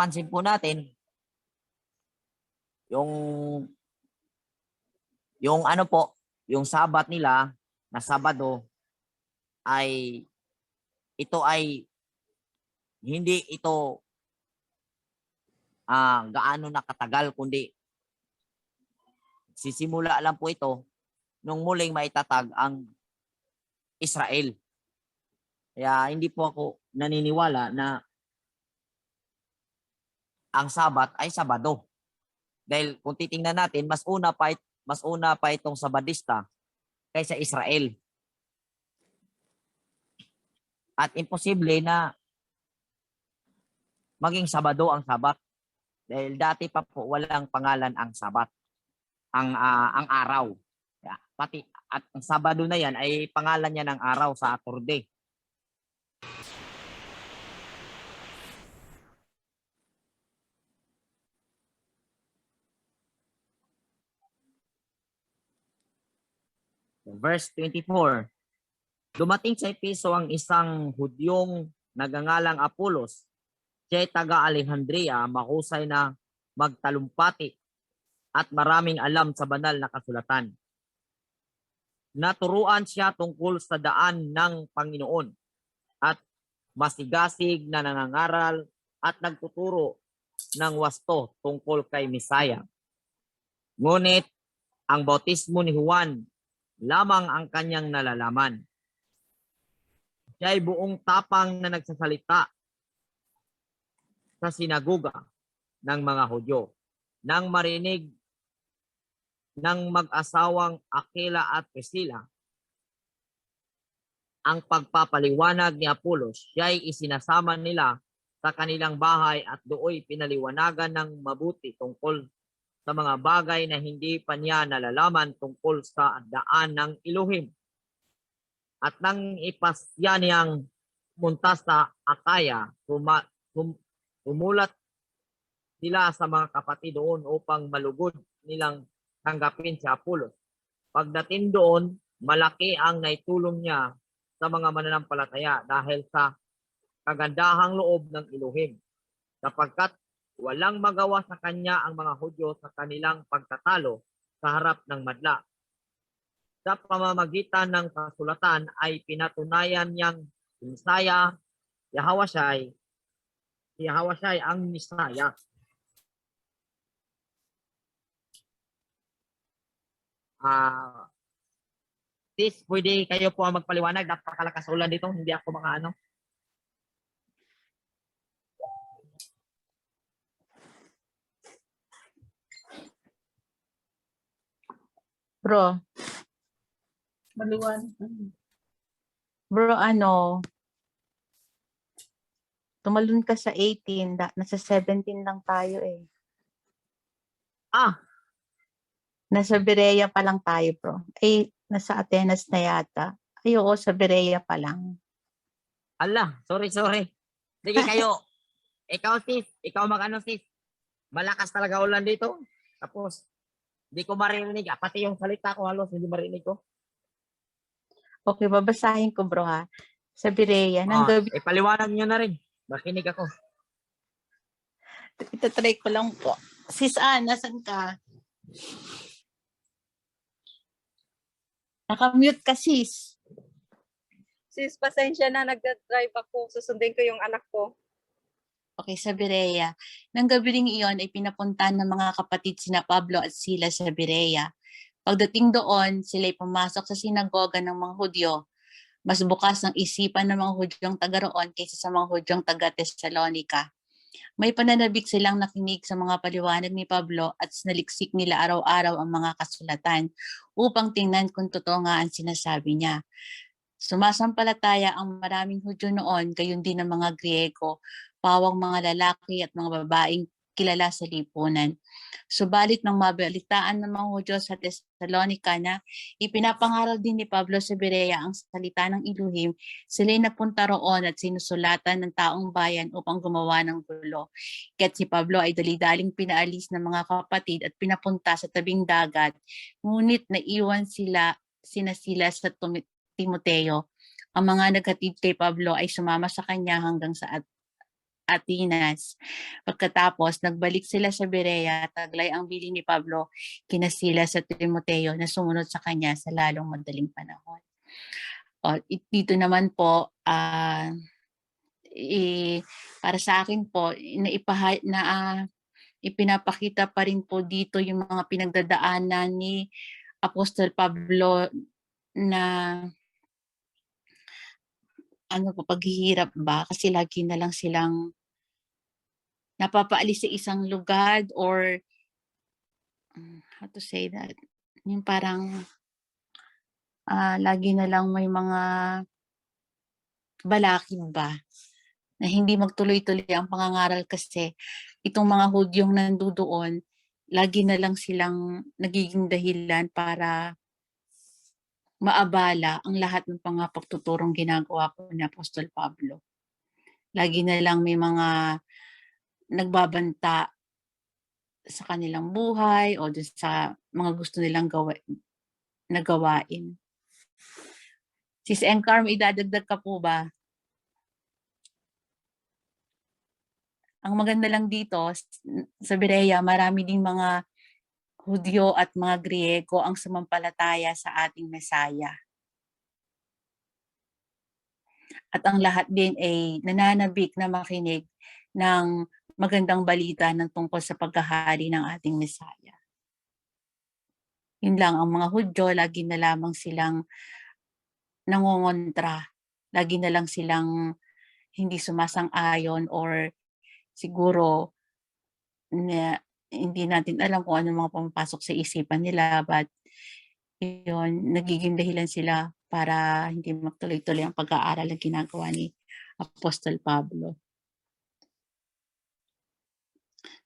mapapansin po natin, yung ano po, yung Sabat nila na Sabado ay ito ay hindi ito gaano nakatagal, kundi sisimula lang po ito nung muling maitatag ang Israel. Kaya hindi po ako naniniwala na ang Sabat ay Sabado. Dahil kung titingnan natin, mas una pa itong Sabadista kaysa Israel. At imposible na maging Sabado ang Sabat. Dahil dati pa po walang pangalan ang Sabat, ang araw. Pati at ang Sabado na yan ay pangalan niya ng araw, sa Saturday. Verse 24. Dumating sa Efeso ang isang Hudyong nagangalang Apolos, siya'y taga-Alejandria, mahusay na magtalumpati at maraming alam sa banal na kasulatan. Naturuan siya tungkol sa daan ng Panginoon at masigasig na nangangaral at nagtuturo ng wasto tungkol kay Mesaya. Ngunit ang bautismo ni Juan lamang ang kanyang nalalaman. Siya ay buong tapang na nagsasalita sa sinagoga ng mga Hudyo nang marinig ng mag-asawang Aquila at Priscilla ang pagpapaliwanag ni Apolos. Siya ay isinasama nila sa kanilang bahay at dooy pinaliwanagan ng mabuti tungkol sa mga bagay na hindi pa niya nalalaman tungkol sa daan ng Elohim. At nang ipasya niyang punta sa Akaya, tumulat sila sa mga kapatid doon upang malugod nilang tanggapin si Apolos. Pagdating doon, malaki ang naitulong niya sa mga mananampalataya dahil sa kagandahang loob ng Elohim, sapagkat walang magawa sa kanya ang mga Hudyo sa kanilang pagtatalo sa harap ng madla. Sa pamamagitan ng kasulatan ay pinatunayan niyang si Yahawashai ang Mesaya. Sis, pwede kayo po ang magpaliwanag. Napakalakas ulan dito. Hindi ako makaano. Bro. Maliwan. Bro, tumalun ka sa 18. Nasa 17 lang tayo eh. Nasa Berea pa lang tayo, bro. Nasa Atenas na yata. Ay, oo, sa Berea pa lang. Ala, sorry. Sige kayo. Ikaw mag-ano sis. Malakas talaga ulan dito. Tapos, hindi ko marinig. Pati yung salita ko halos hindi marinig ko. Okay, babasahin ko, bro, ha. Sa Berea. Nang gabi. Ipaliwanag nyo na rin. Makinig ako. Itatry ko lang po. Sis Ann, nasan ka? Nakamute ka, sis. Sis, pasensya na, nagdadrive ako. Susundin ko yung anak ko. Okay, sa Berea. Nang gabi ring iyon ay pinapuntahan ng mga kapatid sina Pablo at Silas sa Berea. Pagdating doon, sila'y pumasok sa sinagoga ng mga Hudyo. Mas bukas ang isipan ng mga Hudyong taga roon kaysa sa mga Hudyong taga Tesalonica. May pananabik silang nakinig sa mga paliwanag ni Pablo at sinaliksik nila araw-araw ang mga kasulatan upang tingnan kung totoo nga ang sinasabi niya. Sumasampalataya ang maraming Hudyo noon, gayon din ang mga Griego, pawang mga lalaki at mga babaeng kilala sa lipunan. Subalit nang mabalitaan ng mga Hudyo sa Tesalonica na ipinapangaral din ni Pablo sa Berea ang salita ng Elohim, sila'y napunta roon at sinusulatan ng taong bayan upang gumawa ng gulo. Kaya't si Pablo ay dali-daling pinaalis ng mga kapatid at pinapunta sa tabing dagat, ngunit naiwan sina Silas sa Timoteo. Ang mga naghatid kay Pablo ay sumama sa kanya hanggang sa Atenas. Pagkatapos, nagbalik sila sa Berea, taglay ang bilin ni Pablo kina Silas at Timoteo na sumunod sa kanya sa lalong madaling panahon. Dito naman po, para sa akin po, ipinapakita pa rin po dito yung mga pinagdadaanan ni Apostol Pablo na paghihirap ba? Kasi lagi na lang silang napapaalis sa isang lugar or how to say that? Yung parang lagi na lang may mga balakid ba na hindi magtuloy-tuloy ang pangangaral kasi itong mga Hudyong nandoon, lagi na lang silang nagiging dahilan para maabala ang lahat ng mga pagtuturong ginagawa po ni Apostol Pablo. Lagi na lang may mga nagbabanta sa kanilang buhay o dun sa mga gusto nilang gawain. Sis Encar, may idadagdag ka po ba? Ang maganda lang dito sa Berea, marami ding mga Hudyo at mga Griego ang sumampalataya sa ating Mesaya. At ang lahat din ay nananabik na makinig ng magandang balita ng tungkol sa pagkahari ng ating Mesaya. Yun lang, ang mga Hudyo, lagi na lamang silang nangongontra. Lagi na lang silang hindi sumasang-ayon or siguro na hindi natin alam kung ano mga pumapasok sa isipan nila, but yun, nagiging dahilan sila para hindi magtuloy-tuloy ang pag-aaral na ginagawa ni Apostol Pablo.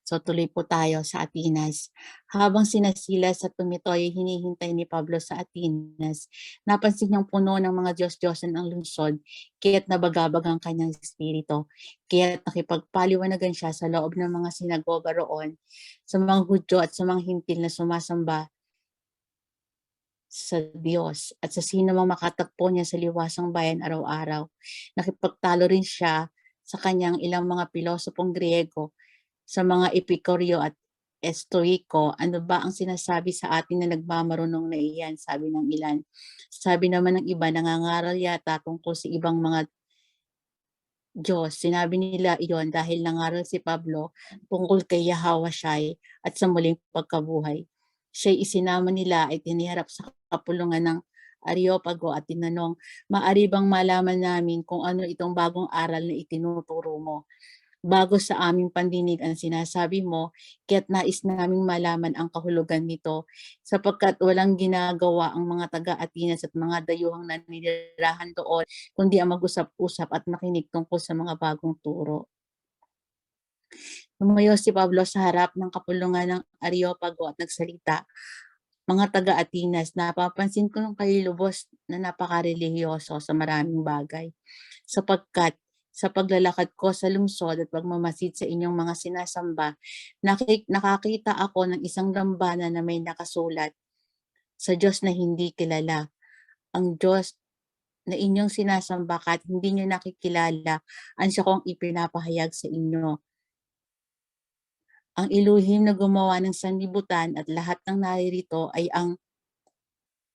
So tuloy po tayo sa Atenas. Habang sina Silas at Timoteo ay hinihintay ni Pablo sa Atenas, napansin niyang puno ng mga Diyos-Diyosan ang lungsod, kaya't nabagabag ang kanyang espiritu. Kaya't nakipagpaliwanagan siya sa loob ng mga sinagoga roon, sa mga Hudyo at sa mga Hintil na sumasamba sa Diyos at sa sino mang makatagpo niya sa liwasang bayan araw-araw. Nakipagtalo rin siya sa kanyang ilang mga pilosopong Griego, sa mga Epikuryo at Estoiko. Ano ba ang sinasabi sa atin na nagmamarunong na iyan? Sabi ng ilan. Sabi naman ng iba, nangangaral yata tungkol sa ibang mga Diyos. Sinabi nila iyon dahil nangaral si Pablo tungkol kay Yahweh Shai at sa muling pagkabuhay. Siya'y isinama nila ay tiniharap sa kapulungan ng Areopago at tinanong, "Maari bang malaman namin kung ano itong bagong aral na itinuturo mo? Bago sa aming pandinig ang sinasabi mo, kaya't nais naming malaman ang kahulugan nito, sapagkat walang ginagawa ang mga taga-Atenas at mga dayuhang naninirahan doon, kundi ang mag-usap-usap at makinig tungkol sa mga bagong turo." Lumayo si Pablo sa harap ng kapulungan ng Areopago at nagsalita, "Mga taga-Atenas, napapansin ko ng kayo lubos na napakarelihiyoso sa maraming bagay, sapagkat sa paglalakad ko sa lungsod at pagmamasid sa inyong mga sinasamba, nakakita ako ng isang dambana na may nakasulat, sa Diyos na hindi kilala. Ang Diyos na inyong sinasamba kahit hindi nyo nakikilala, ang siya kong ipinapahayag sa inyo. Ang Elohim na gumawa ng sanlibutan at lahat ng naririto ay ang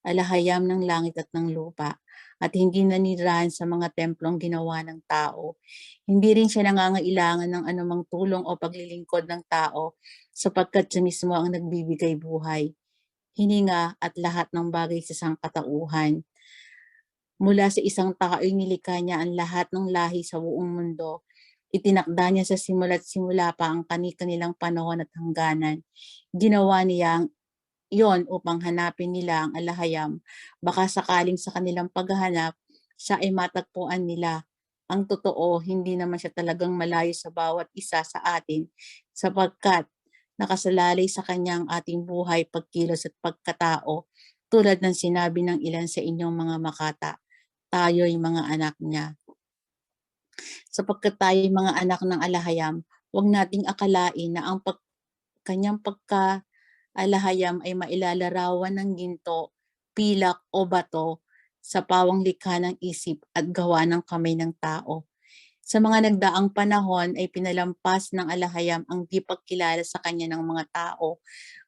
alahayam ng langit at ng lupa, at hindi nanirahan sa mga templong ginawa ng tao. Hindi rin siya nangangailangan ng anumang tulong o paglilingkod ng tao, sapagkat siya mismo ang nagbibigay buhay, hininga at lahat ng bagay sa sangkatauhan. Mula sa isang tao ay nilikha niya ang lahat ng lahi sa buong mundo. Itinakda niya sa simula't simula pa ang kanilang panahon at hangganan. Ginawa niya yon upang hanapin nila ang alahayam. Baka sakaling sa kanilang paghahanap, siya ay matagpuan nila. Ang totoo, hindi naman siya talagang malayo sa bawat isa sa atin, sapagkat nakasalalay sa kanyang ating buhay, pagkilos at pagkatao, tulad ng sinabi ng ilan sa inyong mga makata, tayo'y mga anak niya. Sapagkat tayo'y mga anak ng alahayam, huwag nating akalain na ang kanyang pagka-alahayam ay mailalarawan ng ginto, pilak o bato sa pawang likha ng isip at gawa ng kamay ng tao. Sa mga nagdaang panahon ay pinalampas ng alahayam ang di pagkilala sa kanya ng mga tao.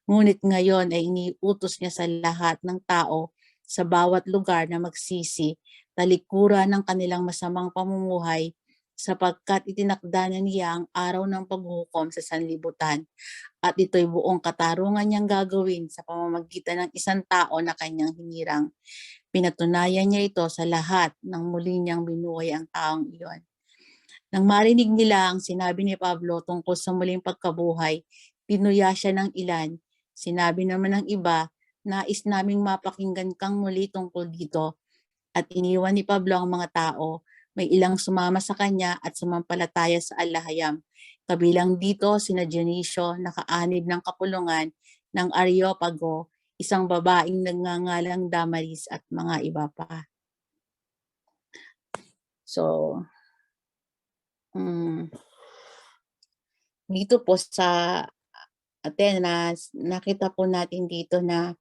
Ngunit ngayon ay iniutos niya sa lahat ng tao sa bawat lugar na magsisi, talikuran ng kanilang masamang pamumuhay, sapagkat itinakda na niya ang araw ng paghukom sa sanlibutan. At ito'y buong katarungan niyang gagawin sa pamamagitan ng isang tao na kanyang hinirang. Pinatunayan niya ito sa lahat nang muli niyang binuhay ang taong iyon. Nang marinig nila ang sinabi ni Pablo tungkol sa muling pagkabuhay, tinuya siya ng ilan. Sinabi naman ng iba, nais naming mapakinggan kang muli tungkol dito. At iniwan ni Pablo ang mga tao. May ilang sumama sa kanya at sumampalataya sa alahayam. Kabilang dito sina Dionisio, nakaanib ng kapulungan, ng Areopago, isang babaeng nagngangalang Damaris at mga iba pa. So, dito po sa Atenas, nakita po natin dito na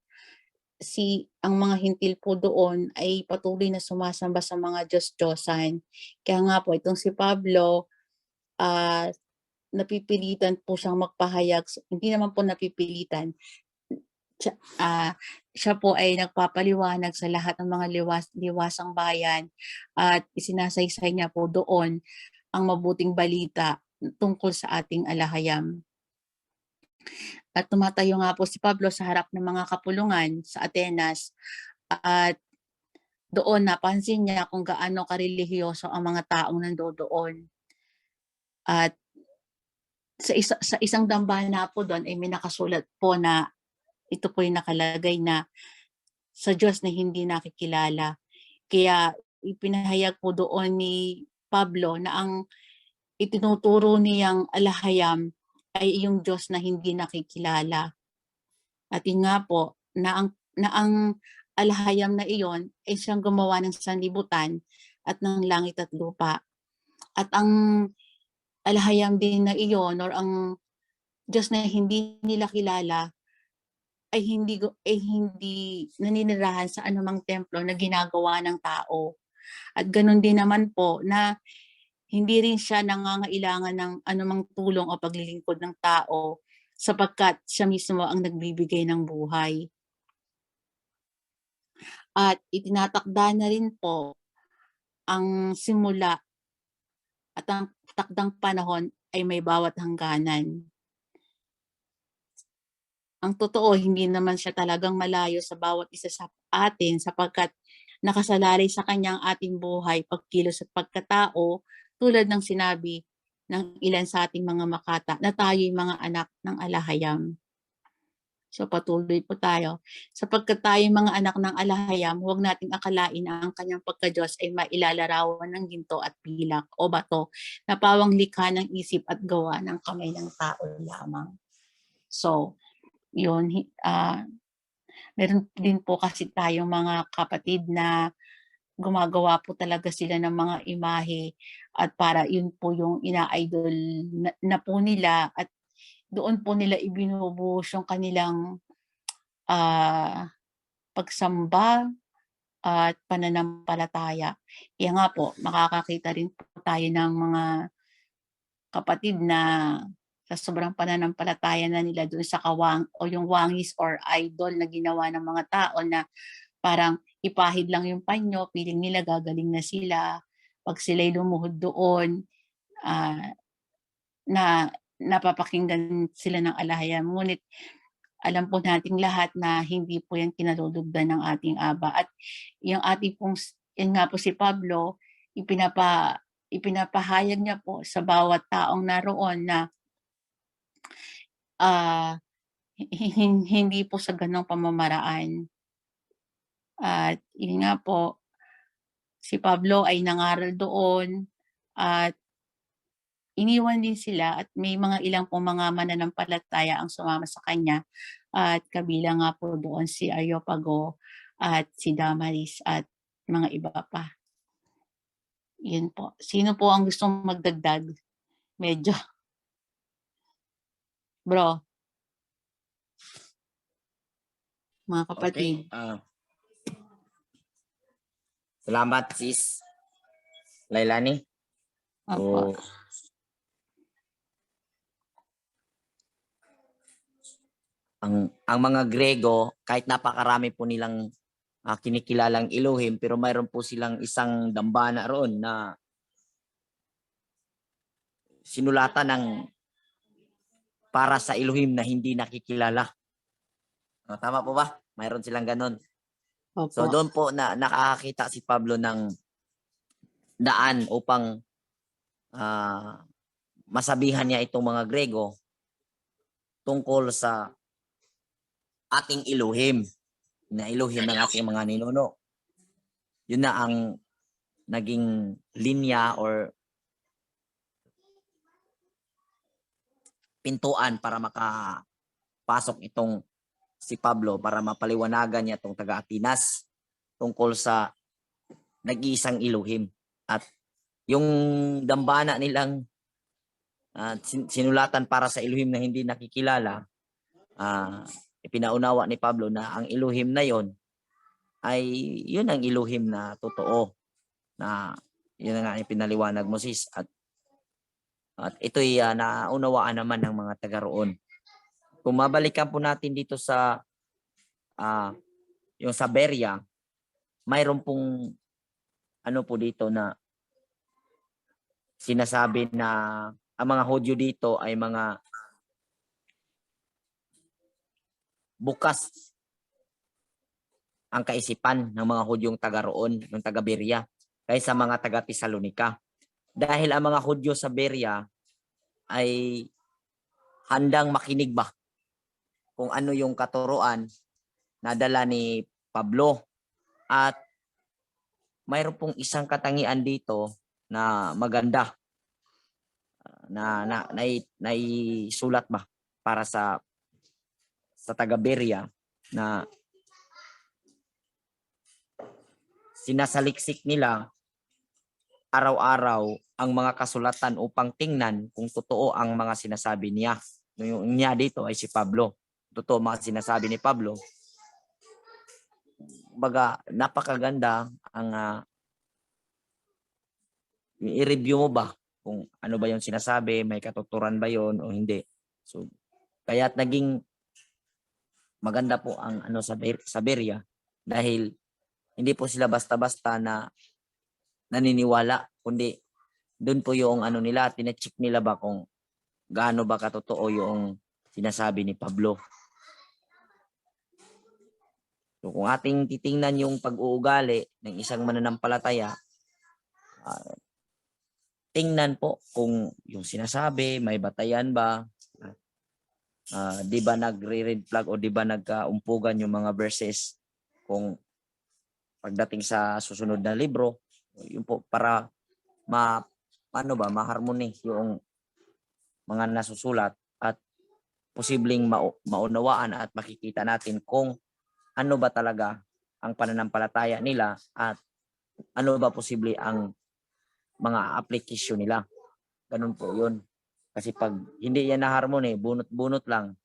ang mga hintil po doon ay patuloy na sumasamba sa mga Diyos-Diyosan. Kaya nga po itong si Pablo, napipilitan po siyang magpahayag. Hindi naman po napipilitan. Siya po ay nagpapaliwanag sa lahat ng mga liwasang bayan at isinasaysay niya po doon ang mabuting balita tungkol sa ating alahayam. At tumatayo nga po si Pablo sa harap ng mga kapulungan sa Atenas at doon napansin niya kung gaano karelihiyoso ang mga taong nandoon. At sa isang dambana po doon ay may nakasulat po na ito po yung nakalagay na sa Diyos na hindi nakikilala. Kaya ipinahayag po doon ni Pablo na ang itinuturo niyang alahayam ay yung Diyos na hindi nakikilala. At yun nga po, na ang alahayam na iyon ay siyang gumawa ng sanlibutan at ng langit at lupa. At ang alahayam din na iyon or ang Diyos na hindi nila kilala ay hindi naninirahan sa anumang templo na ginagawa ng tao. At ganun din naman po na hindi rin siya nangangailangan ng anumang tulong o paglilingkod ng tao sapagkat siya mismo ang nagbibigay ng buhay. At itinatakda na rin po ang simula at ang takdang panahon ay may bawat hangganan. Ang totoo, hindi naman siya talagang malayo sa bawat isa sa atin sapagkat nakasalalay sa kanyang ating buhay, pagkilos at pagkatao, tulad ng sinabi ng ilan sa ating mga makata na tayo'y mga anak ng alahayam. So patuloy po tayo. Sapagkat tayo'y mga anak ng alahayam, huwag nating akalain na ang kanyang pagka-Diyos ay mailalarawan ng ginto at pilak o bato na pawang likha ng isip at gawa ng kamay ng tao lamang. So, yun, meron din po kasi tayong mga kapatid na gumagawa po talaga sila ng mga imahe at para yun po yung ina-idol na po nila at doon po nila ibinubuhos yung kanilang pagsamba at pananampalataya. Kaya nga po, makakakita rin po tayo ng mga kapatid na sa sobrang pananampalataya na nila doon sa yung wangis or idol na ginawa ng mga tao na parang ipahid lang yung panyo, piling nila gagaling na sila. Pag sila'y lumuhod doon, na napapakinggan sila ng alahayam. Ngunit alam po nating lahat na hindi po yan kinalulugdan ng ating Aba. At yung ating pong, yan nga po si Pablo, ipinapahayag niya po sa bawat taong naroon na hindi po sa ganong pamamaraan. At yun nga po, si Pablo ay nangaral doon at iniwan din sila at may mga ilang pong mga mananampalataya ang sumama sa kanya at kabilang nga po doon si Areopago at si Damaris at mga iba pa. Yun po. Sino po ang gustong magdagdag? Medyo. Bro. Mga kapatid. Okay. Salamat sis Lailani. Opo. So, ang mga Grego, kahit napakarami po nilang kinikilalang Elohim, pero mayroon po silang isang dambana roon na sinulatan ng para sa Elohim na hindi nakikilala. Tama po ba? Mayroon silang ganun. So Opo. doon po na nakakita si Pablo ng daan upang masabihan niya itong mga Grego tungkol sa ating Elohim, na Elohim ng ating mga ninuno. Yun na ang naging linya or pintuan para makapasok itong si Pablo para mapaliwanagan niya itong taga-Atinas tungkol sa nag-iisang Elohim. At yung dambana nilang sinulatan para sa Elohim na hindi nakikilala, ipinaunawa ni Pablo na ang Elohim na yon ay yun ang Elohim na totoo, na yun nga ipinaliwanag mo, sis. At ito'y naunawaan naman ng mga taga roon. Kung mabalikan po natin dito sa yung sa Beria, mayroon pong ano po dito na sinasabi na ang mga Hudyo dito ay mga bukas ang kaisipan ng mga Hudyong taga roon, ng taga Beria, kaysa mga taga Tesalonica. Dahil ang mga Hudyo sa Beria ay handang makinig ba kung ano yung katuruan na dala ni Pablo. At mayroon pong isang katangian dito na maganda na naisulat ba para sa taga Beria, na sinasaliksik nila araw-araw ang mga kasulatan upang tingnan kung totoo ang mga sinasabi niya. Yung niya dito ay si Pablo. Totoo mga sinasabi ni Pablo. Baga, napakaganda ang i-review mo ba kung ano ba yung sinasabi, may katuturan ba yon o hindi. So, kaya't naging maganda po ang ano sa Beria, dahil hindi po sila basta-basta na naniniwala, kundi doon po yung ano nila, tine-check nila ba kung gaano ba katotoo yung sinasabi ni Pablo. So, kung ating titingnan yung pag-uugali ng isang mananampalataya, tingnan po kung yung sinasabi may batayan ba, di ba nagre-red flag o di ba nagkaumpugan yung mga verses kung pagdating sa susunod na libro, yun po, para maharmoni yung mga nasusulat at posibleng maunawaan at makikita natin kung ano ba talaga ang pananampalataya nila at ano ba posible ang mga application nila. Ganun po yun. Kasi pag hindi yan na-harmony, bunot-bunot lang,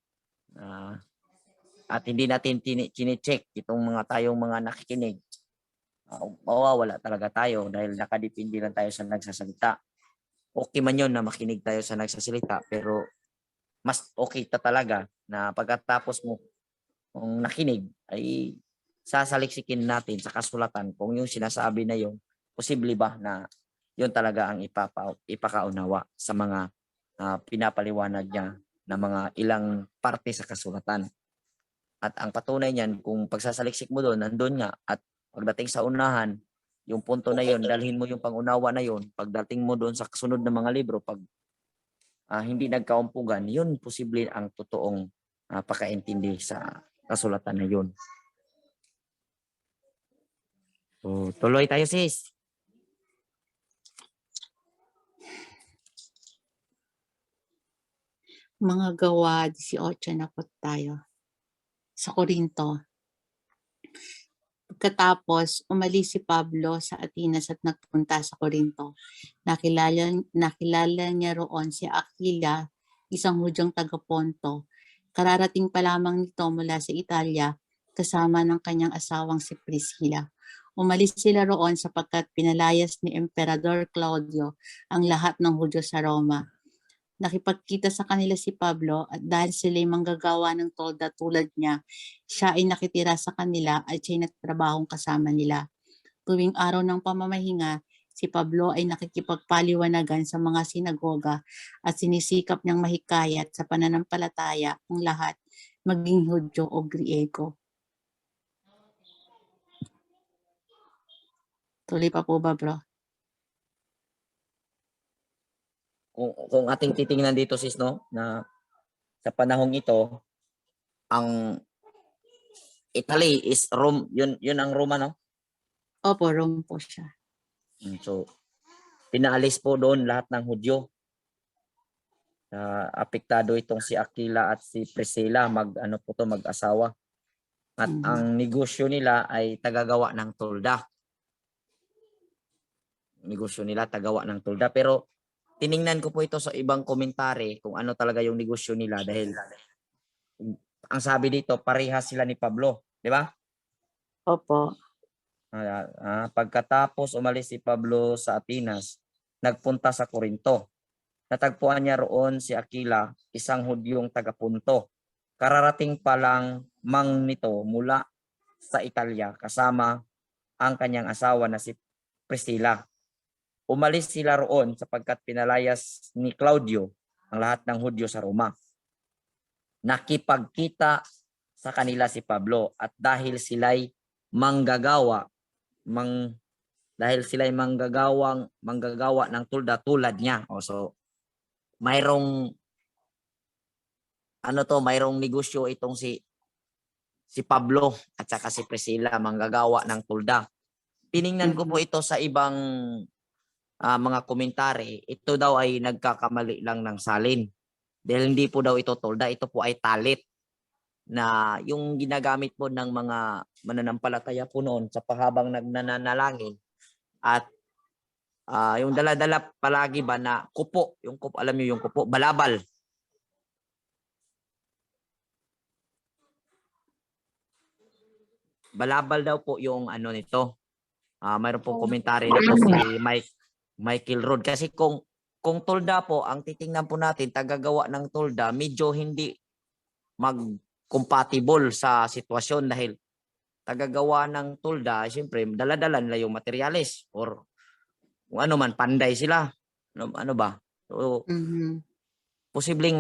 at hindi natin chine-check itong mga tayong mga nakikinig, mawawala talaga tayo dahil nakadepende lang tayo sa nagsasalita. Okay man yun na makinig tayo sa nagsasalita, pero mas okay talaga na pagkatapos mo kung nakinig ay sasaliksikin natin sa kasulatan kung yung sinasabi na yun, posible ba na yun talaga ang ipakaunawa sa mga pinapaliwanag niya na mga ilang parte sa kasulatan. At ang patunay niyan, kung pagsasaliksik mo doon, nandun nga, at pagdating sa unahan, yung punto na yun, dalhin mo yung pangunawa na yun, pagdating mo doon sa kasunod na mga libro, pag hindi nagkaumpugan, yun posible ang totoong pagkaintindi sa kasulatan na yun. So, tuloy tayo, sis. Mga Gawa 18 na po tayo. Sa Korinto. Pagkatapos, umalis si Pablo sa Atenas at nagpunta sa Korinto. Nakilala niya roon si Aquila, isang Hudyong taga-Ponto. Kararating pa lamang nito mula sa Italia kasama ng kanyang asawang si Priscilla. Umalis sila roon sapagkat pinalayas ni Emperador Claudio ang lahat ng Hudyo sa Roma. Nakipagkita sa kanila si Pablo at dahil sila'y manggagawa ng tolda tulad niya, siya ay nakitira sa kanila at siya'y nagtrabahong kasama nila. Tuwing araw ng pamamahinga, si Pablo ay nakikipagpaliwanagan sa mga sinagoga at sinisikap niyang mahikayat sa pananampalataya ang lahat, maging Hudyo o Griego. Tuloy pa po ba, bro? Kung ating titingnan dito sis, no, na sa panahong ito, ang Italy is Rome, yun ang Roma, no? Opo, Rome po siya. So, pinaalis po doon lahat ng Hudyo. Apektado itong si Aquila at si Priscilla, mag-asawa. At ang negosyo nila ay tagagawa ng tolda. Pero tiningnan ko po ito sa ibang komentary kung ano talaga yung negosyo nila dahil ang sabi dito, parehas sila ni Pablo, di ba? Opo. Pagkatapos umalis si Pablo sa Atenas, nagpunta sa Corinto. Natagpuan niya roon si Aquila, isang Hudyong taga-Punto. Kararating pa lang nito mula sa Italia kasama ang kanyang asawa na si Priscilla. Umalis sila roon sapagkat pinalayas ni Claudio ang lahat ng Hudyo sa Roma. Nakipagkita sa kanila si Pablo at dahil sila'y manggagawa ng tulda tulad niya. So mayroong negosyo itong si Pablo at saka si Priscilla, manggagawa ng tulda. Tiningnan ko po ito sa ibang mga komentary. Ito daw ay nagkakamali lang ng salin. Dahil hindi po daw ito tolda, ito po ay talit na yung ginagamit po ng mga mananampalataya po noon sa pahabang nagnanalangin. At yung dala-dala palagi ba na kupo, yung kupo, alam niyo yung kupo, balabal. Balabal daw po yung ano nito. Mayroon pong komentary nito si Michael Rod. Kasi kung tolda po, ang titingnan po natin, tagagawa ng tolda, medyo hindi mag-compatible sa sitwasyon dahil tagagawa ng tolda, siyempre, dala-dala nila yung materialis or kung ano man, panday sila. Ano ba? So, posibleng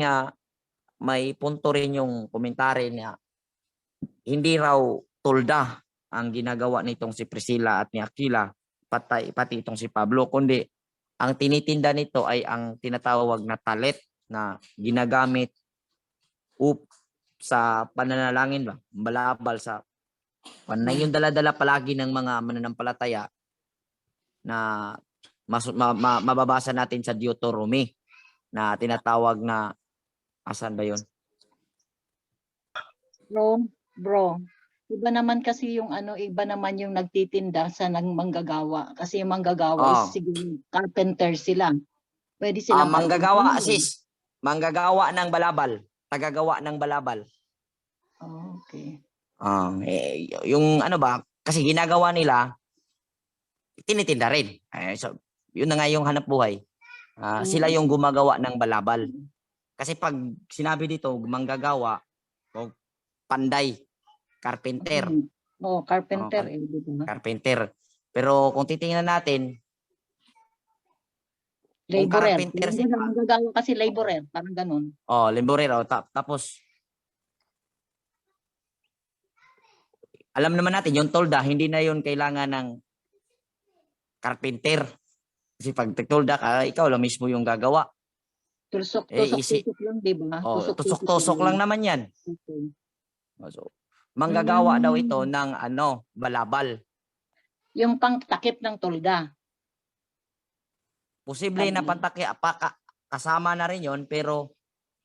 may punto rin yung komentary niya. Hindi raw tolda ang ginagawa nitong si Priscilla at ni Aquila, pati itong si Pablo, kundi ang tinitinda nito ay ang tinatawag na talit na ginagamit sa pananalangin ba, balabal sa yung dala-dala palagi ng mga mananampalataya na mababasa natin sa Deuteronomy na tinatawag na asan ba yun? Bro, iba naman kasi yung iba naman yung nagtitinda sa manggagawa. Kasi yung manggagawa is siguro carpenter sila. Pwede silang manggagawa, sis. Manggagawa ng balabal. Tagagawa ng balabal. Okay. Yung ano ba, kasi ginagawa nila, tinitinda rin. So, yun na nga yung hanap buhay. Sila yung gumagawa ng balabal. Kasi pag sinabi dito, manggagawa, o panday, carpenter. Carpenter. Carpenter. Pero kung titingnan natin, laborer. Manggagawa kasi laborer, parang ganun. Laborer. Tapos, alam naman natin, yung tolda, hindi na yun kailangan ng carpenter. Kasi pag tolda ka, ikaw lang mismo yung gagawa. Tusok lang, di ba? Tusok lang naman yan. Okay. So, manggagawa daw ito ng balabal. Yung pangtakip ng tolda. Posible na kasama na rin yon, pero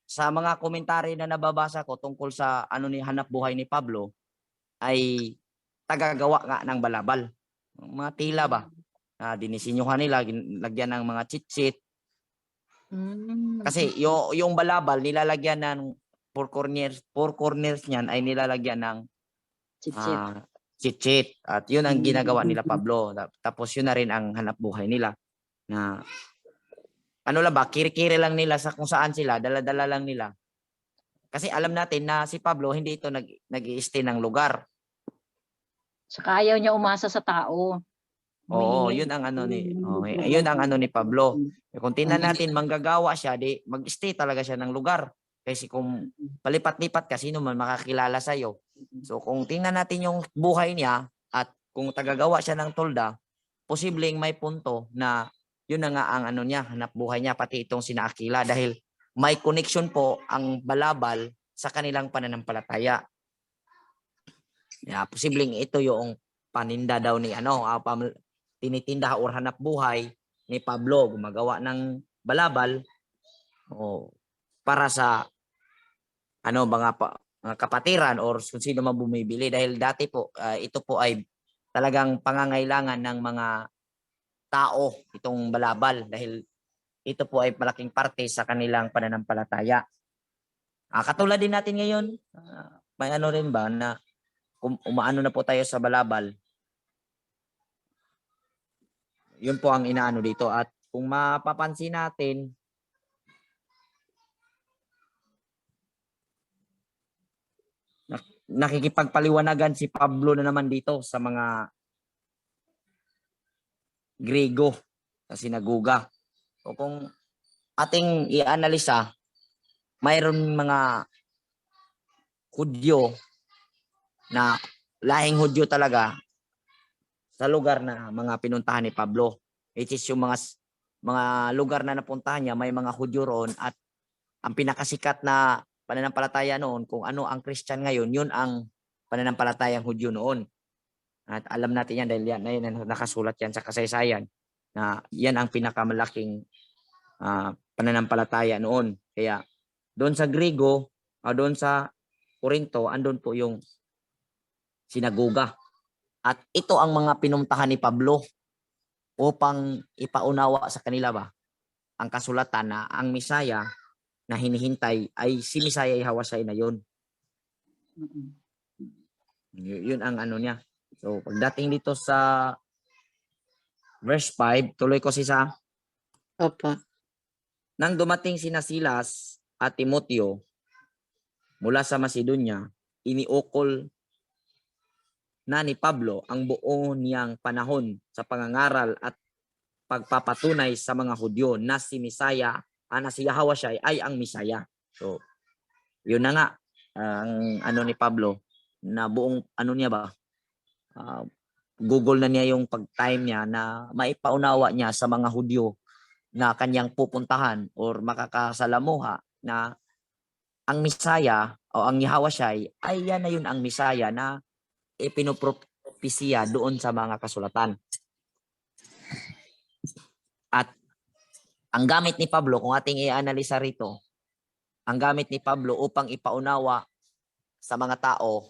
sa mga komentary na nababasa ko tungkol sa hanap buhay ni Pablo ay tagagawa nga ng balabal. Mga tila ba? Dinisinyohan nila, lagyan ng mga chit-chit. Kasi yung balabal nilalagyan ng four corners niyan ay nilalagyan ng cheat. At yun ang ginagawa nila Pablo. Tapos yun na rin ang hanap buhay nila. Na ano lang ba, kiri-kiri lang nila sa kung saan sila, dala-dala lang nila. Kasi alam natin na si Pablo hindi ito nag-i-stay ng lugar. Saka ayaw niya umasa sa tao. Oo, Humihingi. yun ang ano yun ang ano ni Pablo. Kung tingnan natin manggagawa siya, di mag-stay talaga siya ng lugar. Kasi kung palipat-lipat ka, sino man makakilala sa iyo. So kung tingnan natin yung buhay niya at kung tagagawa siya ng tolda, posibleng may punto na yun na nga ang ano niya, hanap buhay niya, pati itong sina Aquila dahil may connection po ang balabal sa kanilang pananampalataya. Posibleng ito yung paninda daw ni tinitinda or hanap buhay ni Pablo, gumagawa ng balabal para sa mga kapatiran or kung sino man bumibili dahil dati po ito po ay talagang pangangailangan ng mga tao itong balabal dahil ito po ay malaking parte sa kanilang pananampalataya. Katulad din natin ngayon, may ano rin ba na kung umaano na po tayo sa balabal, yun po ang inaano dito. At kung mapapansin natin, nakikipagpaliwanagan si Pablo na naman dito sa mga Grego sa sinagoga. So kung ating i-analisa, mayroon mga Hudyo na lahing Hudyo talaga sa lugar na mga pinuntahan ni Pablo. Which is yung mga lugar na napuntahan niya, may mga Hudyo roon at ang pinakasikat na pananampalataya noon, kung ano ang Christian ngayon, yun ang pananampalatayang Hudyo noon. At alam natin yan dahil yan nakasulat yan sa kasaysayan na yan ang pinakamalaking pananampalataya noon. Kaya doon sa Grego, doon sa Corinto, andun po yung sinagoga. At ito ang mga pinuntahan ni Pablo upang ipaunawa sa kanila ang kasulatan na ang Misaya na hinihintay ay si Misaya Yahweh na yun. Yun ang ano niya. So pagdating dito sa verse 5, tuloy ko sa Opo. nang dumating sina Silas at Timoteo mula sa Macedonia, iniukol na ni Pablo ang buo niyang panahon sa pangangaral at pagpapatunay sa mga Hudyo na si Misaya, na si Yahweh ay ang Misaya. So, yun na nga ang ano ni Pablo na buong ano niya Google na niya yung pag-time niya na maipaunawa niya sa mga Hudyo na kanyang pupuntahan or makakasalamuha na ang Misaya o ang Yahweh ay yan na yun ang Misaya na ipinopropesiya doon sa mga kasulatan. At ang gamit ni Pablo, kung ating i-analisa rito, ang gamit ni Pablo upang ipaunawa sa mga tao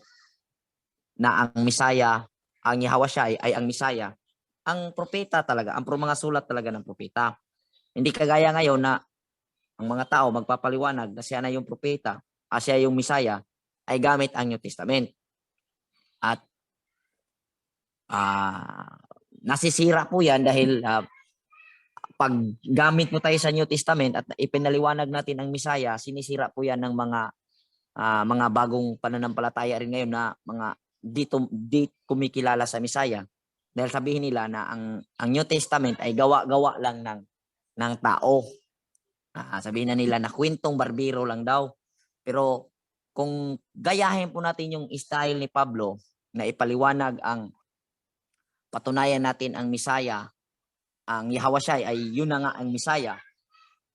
na ang Misaya, ang Yahweh ay ang Misaya, ang propeta talaga, ang mga sulat talaga ng propeta. Hindi kagaya ngayon na ang mga tao magpapaliwanag na siya na yung propeta, siya yung Misaya, ay gamit ang New Testament. At nasisira po yan dahil pag gamit mo tayo sa New Testament at ipinaliwanag natin ang Misaya, sinisira po yan ng mga bagong pananampalataya rin ngayon na mga di kumikilala sa Misaya. Dahil sabihin nila na ang New Testament ay gawa-gawa lang ng tao. Sabihin na nila na kwentong barbero lang daw. Pero kung gayahin po natin yung style ni Pablo na ipaliwanag ang patunayan natin ang Misaya, ang Yahweh ay yun na nga ang Misaya,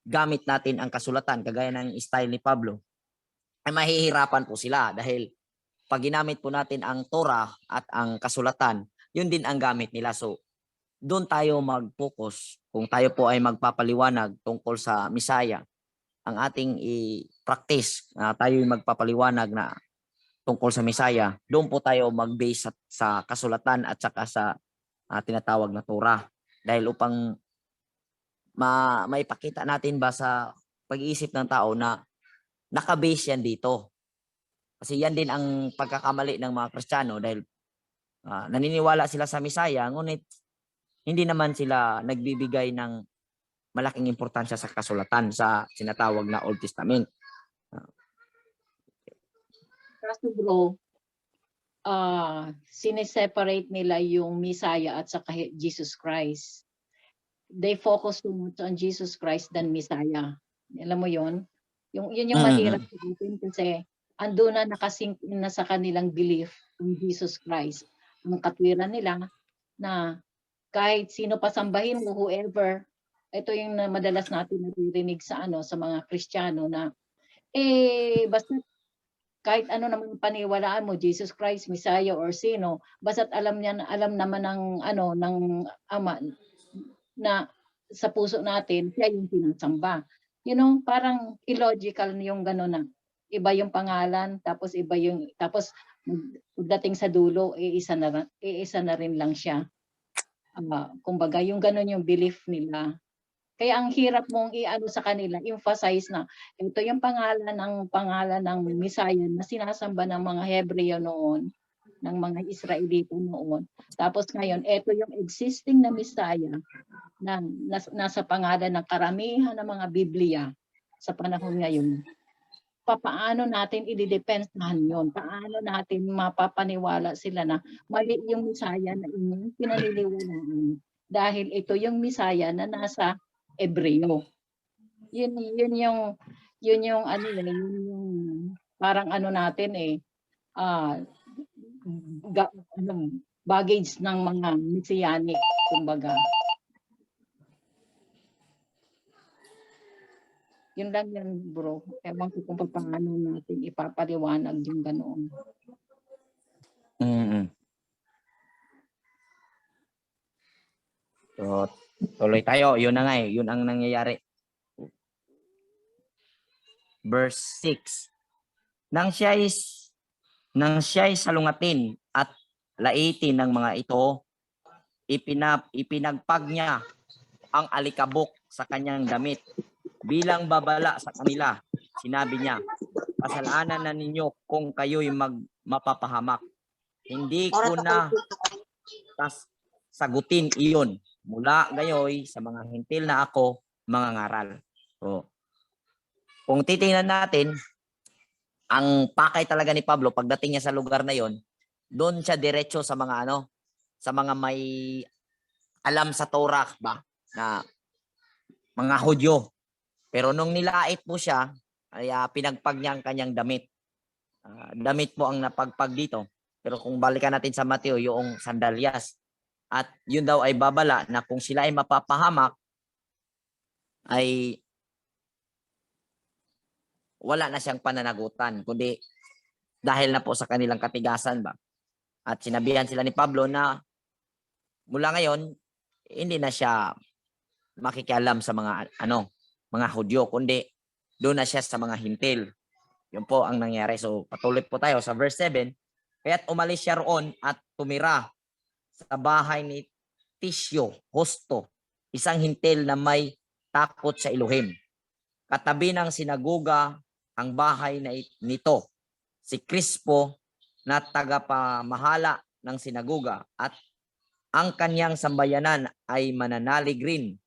gamit natin ang kasulatan kagaya ng style ni Pablo, ay mahihirapan po sila dahil pag ginamit po natin ang Torah at ang kasulatan, yun din ang gamit nila. So doon tayo mag-focus kung tayo po ay magpapaliwanag tungkol sa Misaya. Ang ating i-practice, tayo yung magpapaliwanag na tungkol sa Misaya, doon po tayo mag-base sa kasulatan at saka sa tinatawag na Torah. Dahil upang maipakita natin sa pag-iisip ng tao na nakabase yan dito. Kasi yan din ang pagkakamali ng mga Kristiyano dahil naniniwala sila sa Misaya, ngunit hindi naman sila nagbibigay ng malaking importansya sa kasulatan sa sinatawag na Old Testament. Kaso bro, sineseparate nila yung Messiah at saka Jesus Christ. They focus too much on Jesus Christ than Messiah. Alam mo yon? Yun yung mahirap sa atin kasi ando na nakasink na sa kanilang belief in Jesus Christ. Ang katwiran nila na kahit sino pasambahin mo, whoever, ito yung madalas natin naririnig sa sa mga Kristiyano na basta kahit ano naman paniwalaan mo, Jesus Christ, Messiah or sino, basta't alam naman ng ng Ama na sa puso natin siya yung sinasamba. Parang illogical yung gano'n na iba yung pangalan tapos pagdating sa dulo isa na rin lang siya. Kumbaga yung gano'n yung belief nila. Kaya ang hirap mong sa kanila, emphasize na ito yung pangalan ng Messiah na sinasamba ng mga Hebreo noon, ng mga Israelito noon. Tapos ngayon, ito yung existing na Messiah na nasa pangalan ng karamihan ng mga Biblia sa panahon ngayon. Paano natin i-depensahan yon? Paano natin mapapaniwala sila na mali yung Messiah na inyong pinaniniwalaan dahil ito yung Messiah na nasa Hebreo. Yun yung parang natin baggage ng mga Messianic, kumbaga. Yun lang yan, bro. Ewan ko kung paano natin ipapaliwanag yung ganoon. So, tuloy tayo. Yun na nga Yun ang nangyayari. Verse 6. Nang siya'y salungatin at laitin ng mga ito, ipinagpag niya ang alikabok sa kanyang damit. Bilang babala sa kanila, sinabi niya, pasalanan na ninyo kung kayo'y mapapahamak. Hindi ko na sagutin iyon. Mula gayoy sa mga hintil na ako, mga ngaral. So, kung titingnan natin, ang pakay talaga ni Pablo, pagdating niya sa lugar na yon, doon siya diretso sa mga sa mga may alam sa Torah ba, na mga Hudyo. Pero nung nilait po siya, ay pinagpag niya ang kanyang damit. Damit po ang napagpag dito. Pero kung balikan natin sa Mateo, yung sandalyas. At yun daw ay babala na kung sila ay mapapahamak, ay wala na siyang pananagutan. Kundi dahil na po sa kanilang katigasan ba. At sinabihan sila ni Pablo na mula ngayon, hindi na siya makikialam sa mga mga Hudyo, kundi doon na siya sa mga hintil. Yun po ang nangyari. So patuloy po tayo sa verse 7. Kaya't umalis siya roon at tumira sa bahay ni Tisyo, Hosto, isang hintil na may takot sa Elohim. Katabi ng sinagoga ang bahay nito, si Crispo na tagapamahala ng sinagoga, at ang kanyang sambayanan ay mananalig rin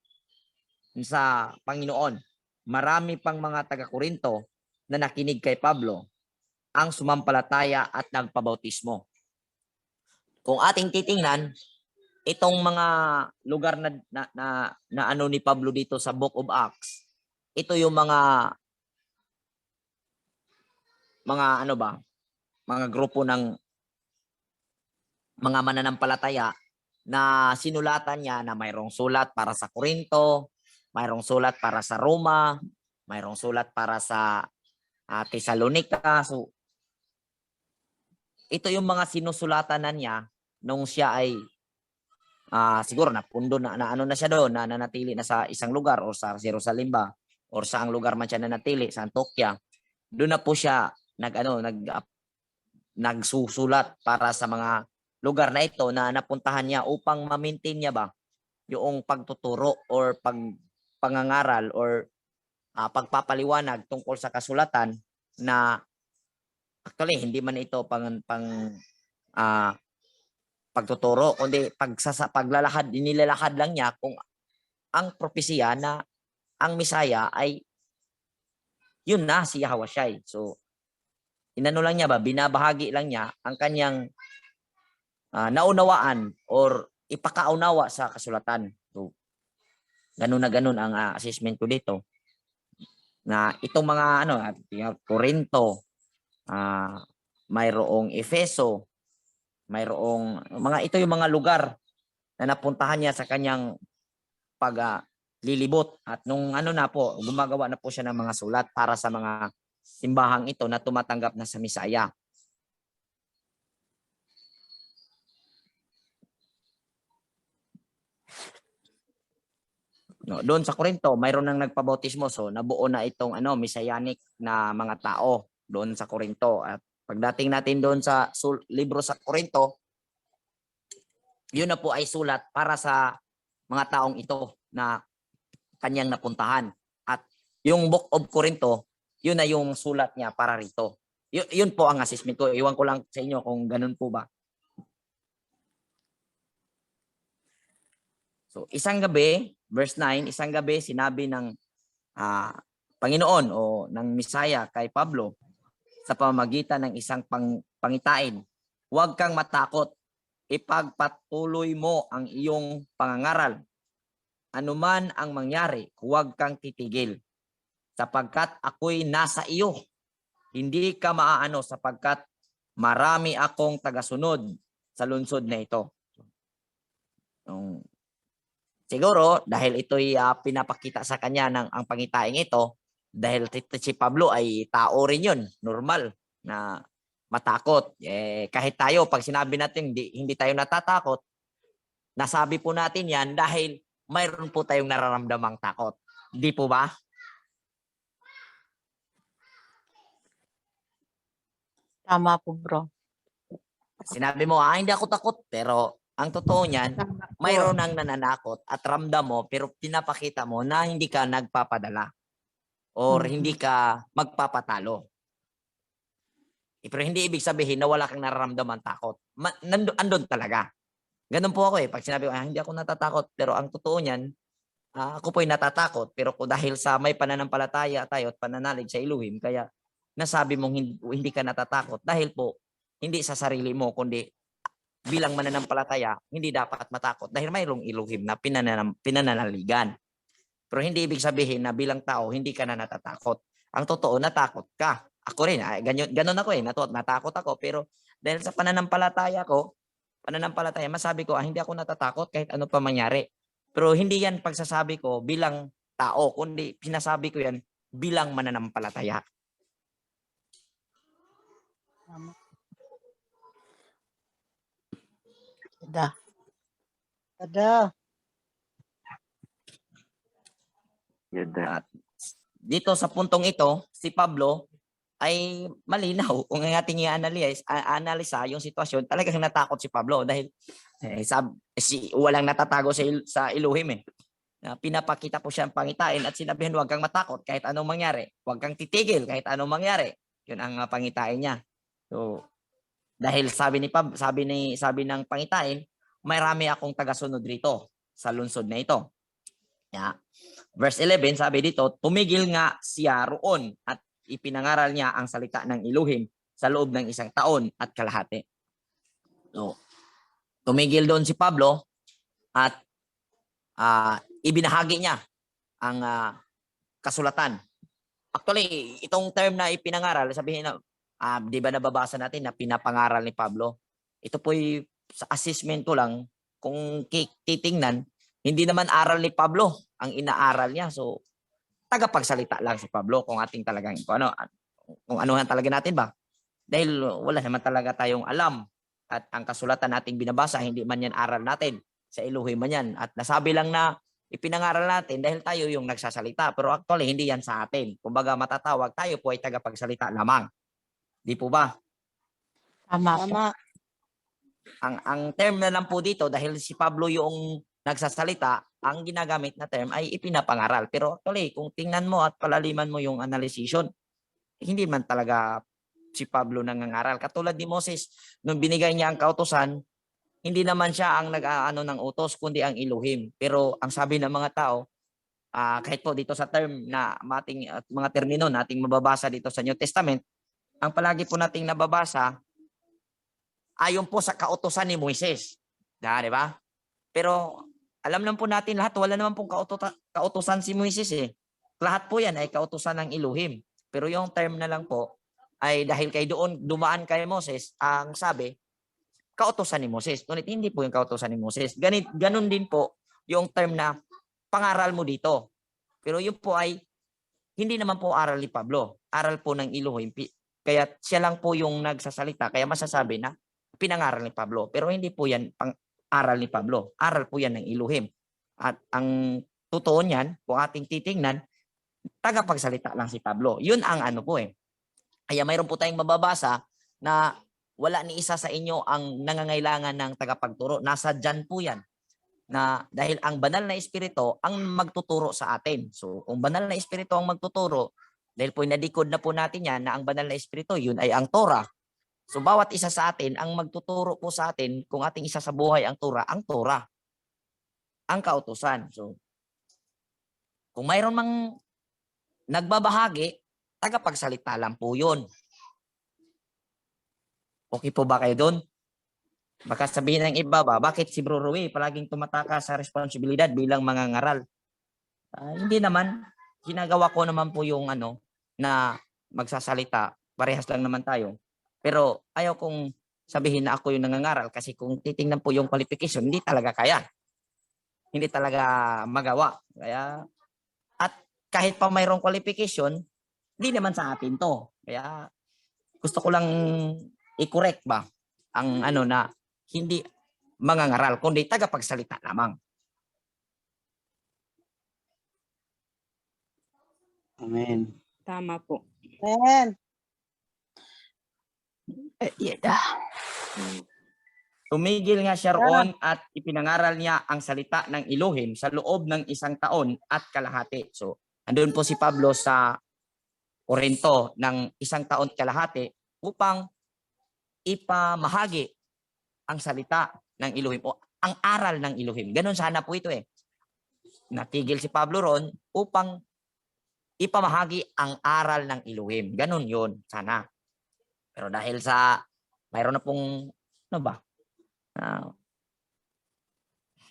sa Panginoon. Marami pang mga taga-Korinto na nakinig kay Pablo ang sumampalataya at nagpabautismo. Kung ating titingnan, itong mga lugar na ano ni Pablo dito sa Book of Acts, ito yung mga mga grupo ng mga mananampalataya na sinulatan niya na mayroong sulat para sa Korinto, mayroong sulat para sa Roma, mayroong sulat para sa Thessalonica. So, ito yung mga sinusulatan na niya nung siya ay siguro napundo na ano na siya doon, na nanatili na sa isang lugar o sa Jerusalem ba, or saang lugar man siya nanatili, sa Antioquia. Doon na po siya nagsusulat para sa mga lugar na ito na napuntahan niya upang ma-maintain niya ba yung pagtuturo or pangangaral or pagpapaliwanag tungkol sa kasulatan na actually hindi man ito pagtuturo, kundi paglalakad, inilalakad lang niya kung ang propesiya na ang Misaya ay yun na si Yahawasyai. So, inano lang niya ba, binabahagi lang niya ang kanyang naunawaan or ipakaunawa sa kasulatan. So, ganun na ganun ang assessment ko dito. Na itong mga Corinto, mayroong Efeso, mayroong ito yung mga lugar na napuntahan niya sa kanyang paglilibot at nung na po gumagawa na po siya ng mga sulat para sa mga simbahang ito na tumatanggap na sa Misaya. No, doon sa Corinto, mayroon nang nagpabautismo, so nabuo na itong Messianic na mga tao doon sa Corinto. At pagdating natin doon sa libro sa Corinto, yun na po ay sulat para sa mga taong ito na kanyang napuntahan. At yung Book of Corinto, yun na yung sulat niya para rito. Yun po ang assessment ko. Iwan ko lang sa inyo kung ganun po ba. So, isang gabi, verse 9, isang gabi sinabi ng Panginoon o ng Misaya kay Pablo sa pamamagitan ng isang pangitain, huwag kang matakot, ipagpatuloy mo ang iyong pangangaral. Anuman ang mangyari, huwag kang titigil, sapagkat ako'y nasa iyo. Hindi ka maaano sapagkat marami akong tagasunod sa lungsod na ito. Siguro, dahil ito'y pinapakita sa kanya ng ang pangitaing ito, dahil si Pablo ay tao rin yun, normal, na matakot. Kahit tayo, pag sinabi natin hindi tayo natatakot, nasabi po natin yan dahil mayroon po tayong nararamdamang takot. Di po ba? Tama po, bro. Sinabi mo, hindi ako takot, pero ang totoo niyan, mayroon nang nananakot at ramdam mo pero pinapakita mo na hindi ka nagpapadala or hindi ka magpapatalo. Pero hindi ibig sabihin na wala kang nararamdaman takot. Andun talaga. Ganun po ako Pag sinabi ko, hindi ako natatakot, pero ang totoo niyan, ako po'y natatakot. Pero dahil sa may pananampalataya tayo at pananalig sa Elohim, kaya nasabi mong hindi ka natatakot dahil po hindi sa sarili mo, kundi bilang mananampalataya, hindi dapat matakot dahil mayroong Elohim na pinananaligan. Pero hindi ibig sabihin na bilang tao, hindi ka na natatakot. Ang totoo, natakot ka. Ako rin, ganun ako natakot ako. Pero dahil sa pananampalataya, masabi ko, hindi ako natatakot kahit ano pa mangyari. Pero hindi yan pagsasabi ko bilang tao, kundi sinasabi ko yan bilang mananampalataya. At dito sa puntong ito, si Pablo ay malinaw kung ang ating i-analisa yung sitwasyon, talagang natakot si Pablo dahil walang natatago sa Elohim pinapakita po siyang pangitain at sinabihan huwag kang matakot kahit anong mangyari, huwag kang titigil kahit anong mangyari. Yun ang pangitain niya. So dahil sabi ng pangitain, marami akong tagasunod rito sa lungsod na ito. Verse 11, sabi dito, tumigil nga siya roon at ipinangaral niya ang salita ng Elohim sa loob ng 1 taon at kalahati. So, tumigil doon si Pablo at ibinahagi niya ang kasulatan. Actually, itong term na ipinangaral, sabihin na, di ba nababasa natin na pinapangaral ni Pablo? Ito po'y sa assessment ko lang, kung titingnan, hindi naman aral ni Pablo ang inaaral niya. So, tagapagsalita lang si Pablo kung ating talagang, kung anuhan talaga natin ba? Dahil wala naman talaga tayong alam. At ang kasulatan nating binabasa, hindi man yan aral natin. Sa Elohim man yan. At nasabi lang na ipinangaral natin dahil tayo yung nagsasalita. Pero actually, hindi yan sa atin. Kumbaga matatawag, tayo po ay tagapagsalita lamang. Di po ba? Tama. Ang term na lang po dito, dahil si Pablo yung nagsasalita, ang ginagamit na term ay ipinapangaral. Pero actually, kung tingnan mo at palaliman mo yung analysis, hindi man talaga si Pablo nangangaral. Katulad ni Moses, nung binigay niya ang kautusan, hindi naman siya ang nag-aano ng utos, kundi ang Elohim. Pero ang sabi ng mga tao, kahit po dito sa term na mating at mga termino nating mababasa dito sa New Testament, ang palagi po nating nababasa ayon po sa kautusan ni Moises. Di ba? Pero alam lang po natin lahat, wala naman pong kautusan si Moises eh. Lahat po yan ay kautusan ng Elohim. Pero yung term na lang po ay dahil kay doon dumaan kay Moses, ang sabi, kautusan ni Moses. Ngunit hindi po yung kautusan ni Moses. Ganun din po yung term na pangaral mo dito. Pero yun po ay hindi naman po aral ni Pablo. Aral po ng Elohim. Kaya siya lang po yung nagsasalita. Kaya masasabi na pinangaral ni Pablo. Pero hindi po yan aral ni Pablo. Aral po yan ng Elohim. At ang totoo niyan, kung ating titingnan, tagapagsalita lang si Pablo. Yun ang ano po eh. Kaya mayroon po tayong mababasa na wala ni isa sa inyo ang nangangailangan ng tagapagturo. Nasa dyan po yan. Na dahil ang banal na espiritu ang magtuturo sa atin. So kung banal na espiritu ang magtuturo, dahil po nadikod na po natin yan na ang banal na espiritu, yun ay ang Torah. So bawat isa sa atin, ang magtuturo po sa atin, kung ating isa sa buhay ang Torah, ang kautusan. So kung mayroon mang nagbabahagi, tagapagsalita lang po yun. Okay po ba kayo doon? Baka sabihin ng iba ba, bakit si Bro Rui palaging tumataka sa responsibilidad bilang mangangaral? Hindi naman. Ginagawa ko naman po yung na magsasalita. Parehas lang naman tayo. Pero ayaw kong sabihin na ako yung nangangaral kasi kung titingnan po yung qualification, hindi talaga kaya. Hindi talaga magawa. Kaya, at kahit pa mayroong qualification, hindi naman sa atin to. Kaya gusto ko lang i-correct ba ang na hindi mangangaral, kundi tagapagsalita lamang. Amen. Tama po. Amen. Tumigil nga siya roon at ipinangaral niya ang salita ng Elohim sa loob ng 1 taon at kalahati. So, andun po si Pablo sa Corinto ng 1 taon at kalahati upang ipamahagi ang salita ng Elohim o ang aral ng Elohim. Ganon sana po ito eh. Natigil si Pablo ron upang ipamahagi ang aral ng Elohim. Ganon yun sana. Pero dahil sa mayroon na pong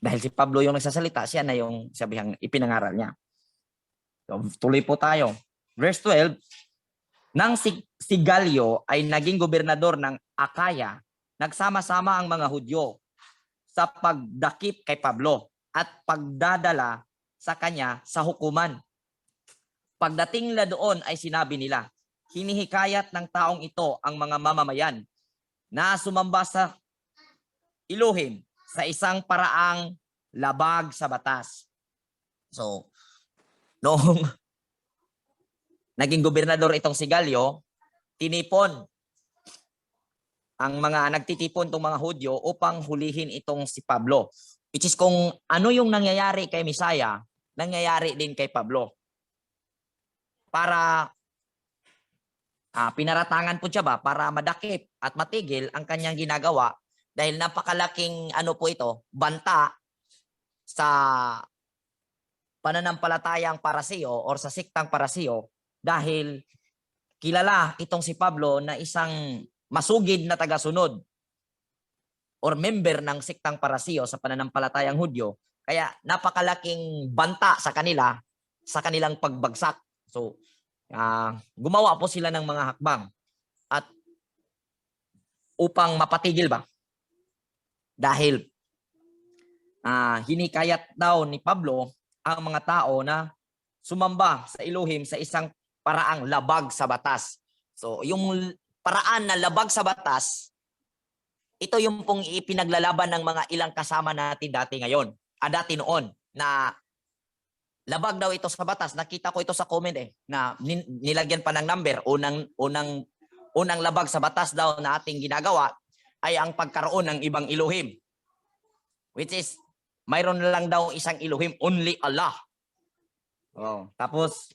dahil si Pablo yung nagsasalita, siya na yung sabihang ipinangaral niya. So, tuloy po tayo. Verse 12, nang si Gallio ay naging gobernador ng Akaya, nagsama-sama ang mga Hudyo sa pagdakip kay Pablo at pagdadala sa kanya sa hukuman. Pagdating nila doon ay sinabi nila, hinihikayat ng taong ito ang mga mamamayan na sumamba sa Elohim sa isang paraang labag sa batas. So, noong naging gobernador itong si Gallio, tinipon ang mga nagtitipon itong mga Hudyo upang hulihin itong si Pablo. Which is kung ano yung nangyayari kay Misaya, nangyayari din kay Pablo. Para pinaratangan po siya ba para madakip at matigil ang kanyang ginagawa dahil napakalaking po ito, banta sa pananampalatayang Paraseo or sa siktang Paraseo dahil kilala itong si Pablo na isang masugid na tagasunod or member ng siktang Paraseo sa pananampalatayang Hudyo. Kaya napakalaking banta sa kanila sa kanilang pagbagsak. So, gumawa po sila ng mga hakbang at upang mapatigil ba? Dahil hinikayat daw ni Pablo ang mga tao na sumamba sa Elohim sa isang paraang labag sa batas. So, yung paraan na labag sa batas, ito yung pong ipinaglalaban ng mga ilang kasama natin dati ngayon. Dati noon na labag daw ito sa batas. Nakita ko ito sa comment na nilagyan pa ng number. Unang labag sa batas daw na ating ginagawa ay ang pagkaroon ng ibang Elohim. Which is, mayroon lang daw isang Elohim, only Allah. Tapos,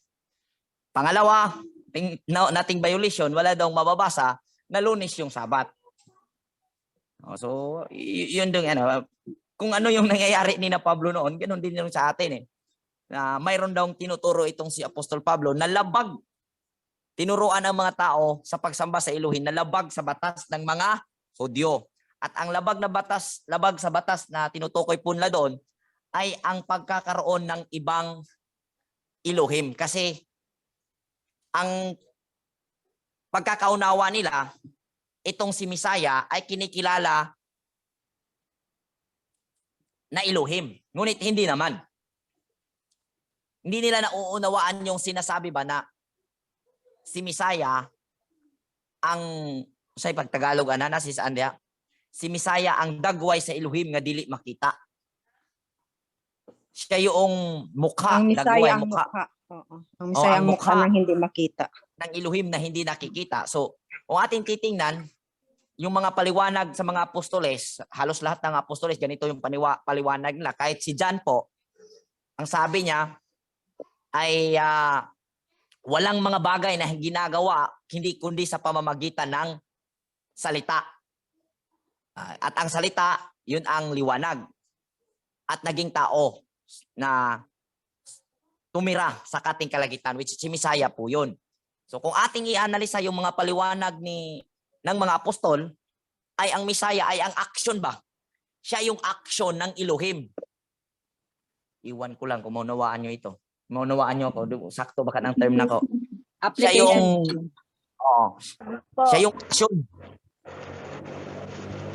pangalawa, nating violation, wala daw mababasa na Lunes yung Sabat. So, yun din, ano, kung ano yung nangyayari ni na Pablo noon, ganoon din yung sa atin eh. Na mayroon daw tinuturo itong si Apostol Pablo na labag. Tinuruan ang mga tao sa pagsamba sa Elohim na labag sa batas ng mga Hudyo. At ang labag sa batas na tinutukoy po nila doon ay ang pagkakaroon ng ibang Elohim. Kasi ang pagkakaunawa nila, itong si Misaya ay kinikilala na Elohim. Ngunit hindi naman. Hindi nila nauunawaan yung sinasabi ba na si Misaya ang say pagtagalog ana si saan dia? Si Misaya ang dagway sa Elohim nga dili makita. Siya yung mukha, Ang dagway Misaya ang mukha mukha. Oo. Ang Misaya ang ang mukha mukha. ng hindi makita. ng Elohim na hindi nakikita. So, kung ating titingnan, yung mga paliwanag sa mga apostoles, halos lahat ng apostoles, ganito yung paliwanag nila. Kahit si John po, ang sabi niya ay walang mga bagay na ginagawa, hindi kundi sa pamamagitan ng salita. At ang salita, yun ang liwanag. At naging tao na tumira sa kating kalagitan, which si Misaya po yun. So kung ating i-analisa yung mga paliwanag ng mga apostol, ay ang Misaya ay ang action ba? Siya yung action ng Elohim. Iwan ko lang kung maunawaan nyo ito. Maunawaan nyo ako. Sakto baka ng term na ko. Siya yung siya yung action.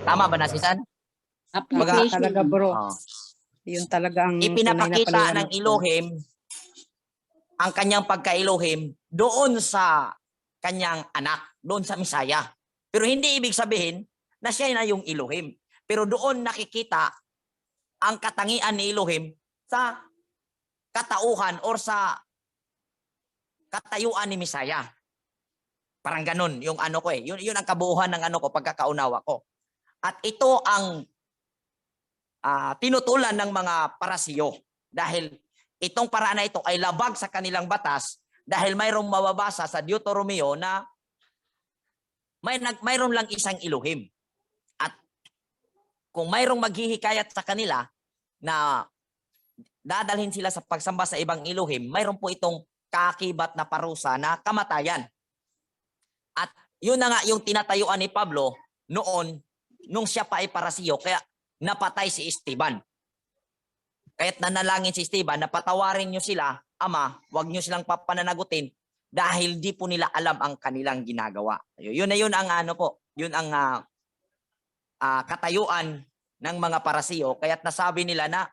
Tama ba na, Sisan? Application. Talaga bro. Oh. Yun talaga ang Ipinapakita ng Elohim ang kanyang pagka-Elohim doon sa kanyang anak, doon sa Misaya. Pero hindi ibig sabihin na siya na yung Elohim. Pero doon nakikita ang katangian ni Elohim sa katauhan or sa katayuan ni Misaya. Parang ganun yung ano ko eh. Yun ang kabuuhan ng ano ko, pagkakaunawa ko. At ito ang tinutulan ng mga parasiyo. Dahil itong paraan na ito ay labag sa kanilang batas dahil mayroong mababasa sa Deuteronomio na mayroon lang isang Elohim. At kung mayroong maghihikayat sa kanila na dadalhin sila sa pagsamba sa ibang Elohim, mayroon po itong kaakibat na parusa na kamatayan. At yun na nga yung tinatayuan ni Pablo noon nung siya pa ay parasiyo, kaya napatay si Esteban. Kaya't nanalangin si Esteban, napatawarin nyo sila, Ama, wag nyo silang papananagutin dahil di po nila alam ang kanilang ginagawa. Yun na yun ang ano po, yun ang katayuan ng mga parasiyo. Kaya't nasabi nila na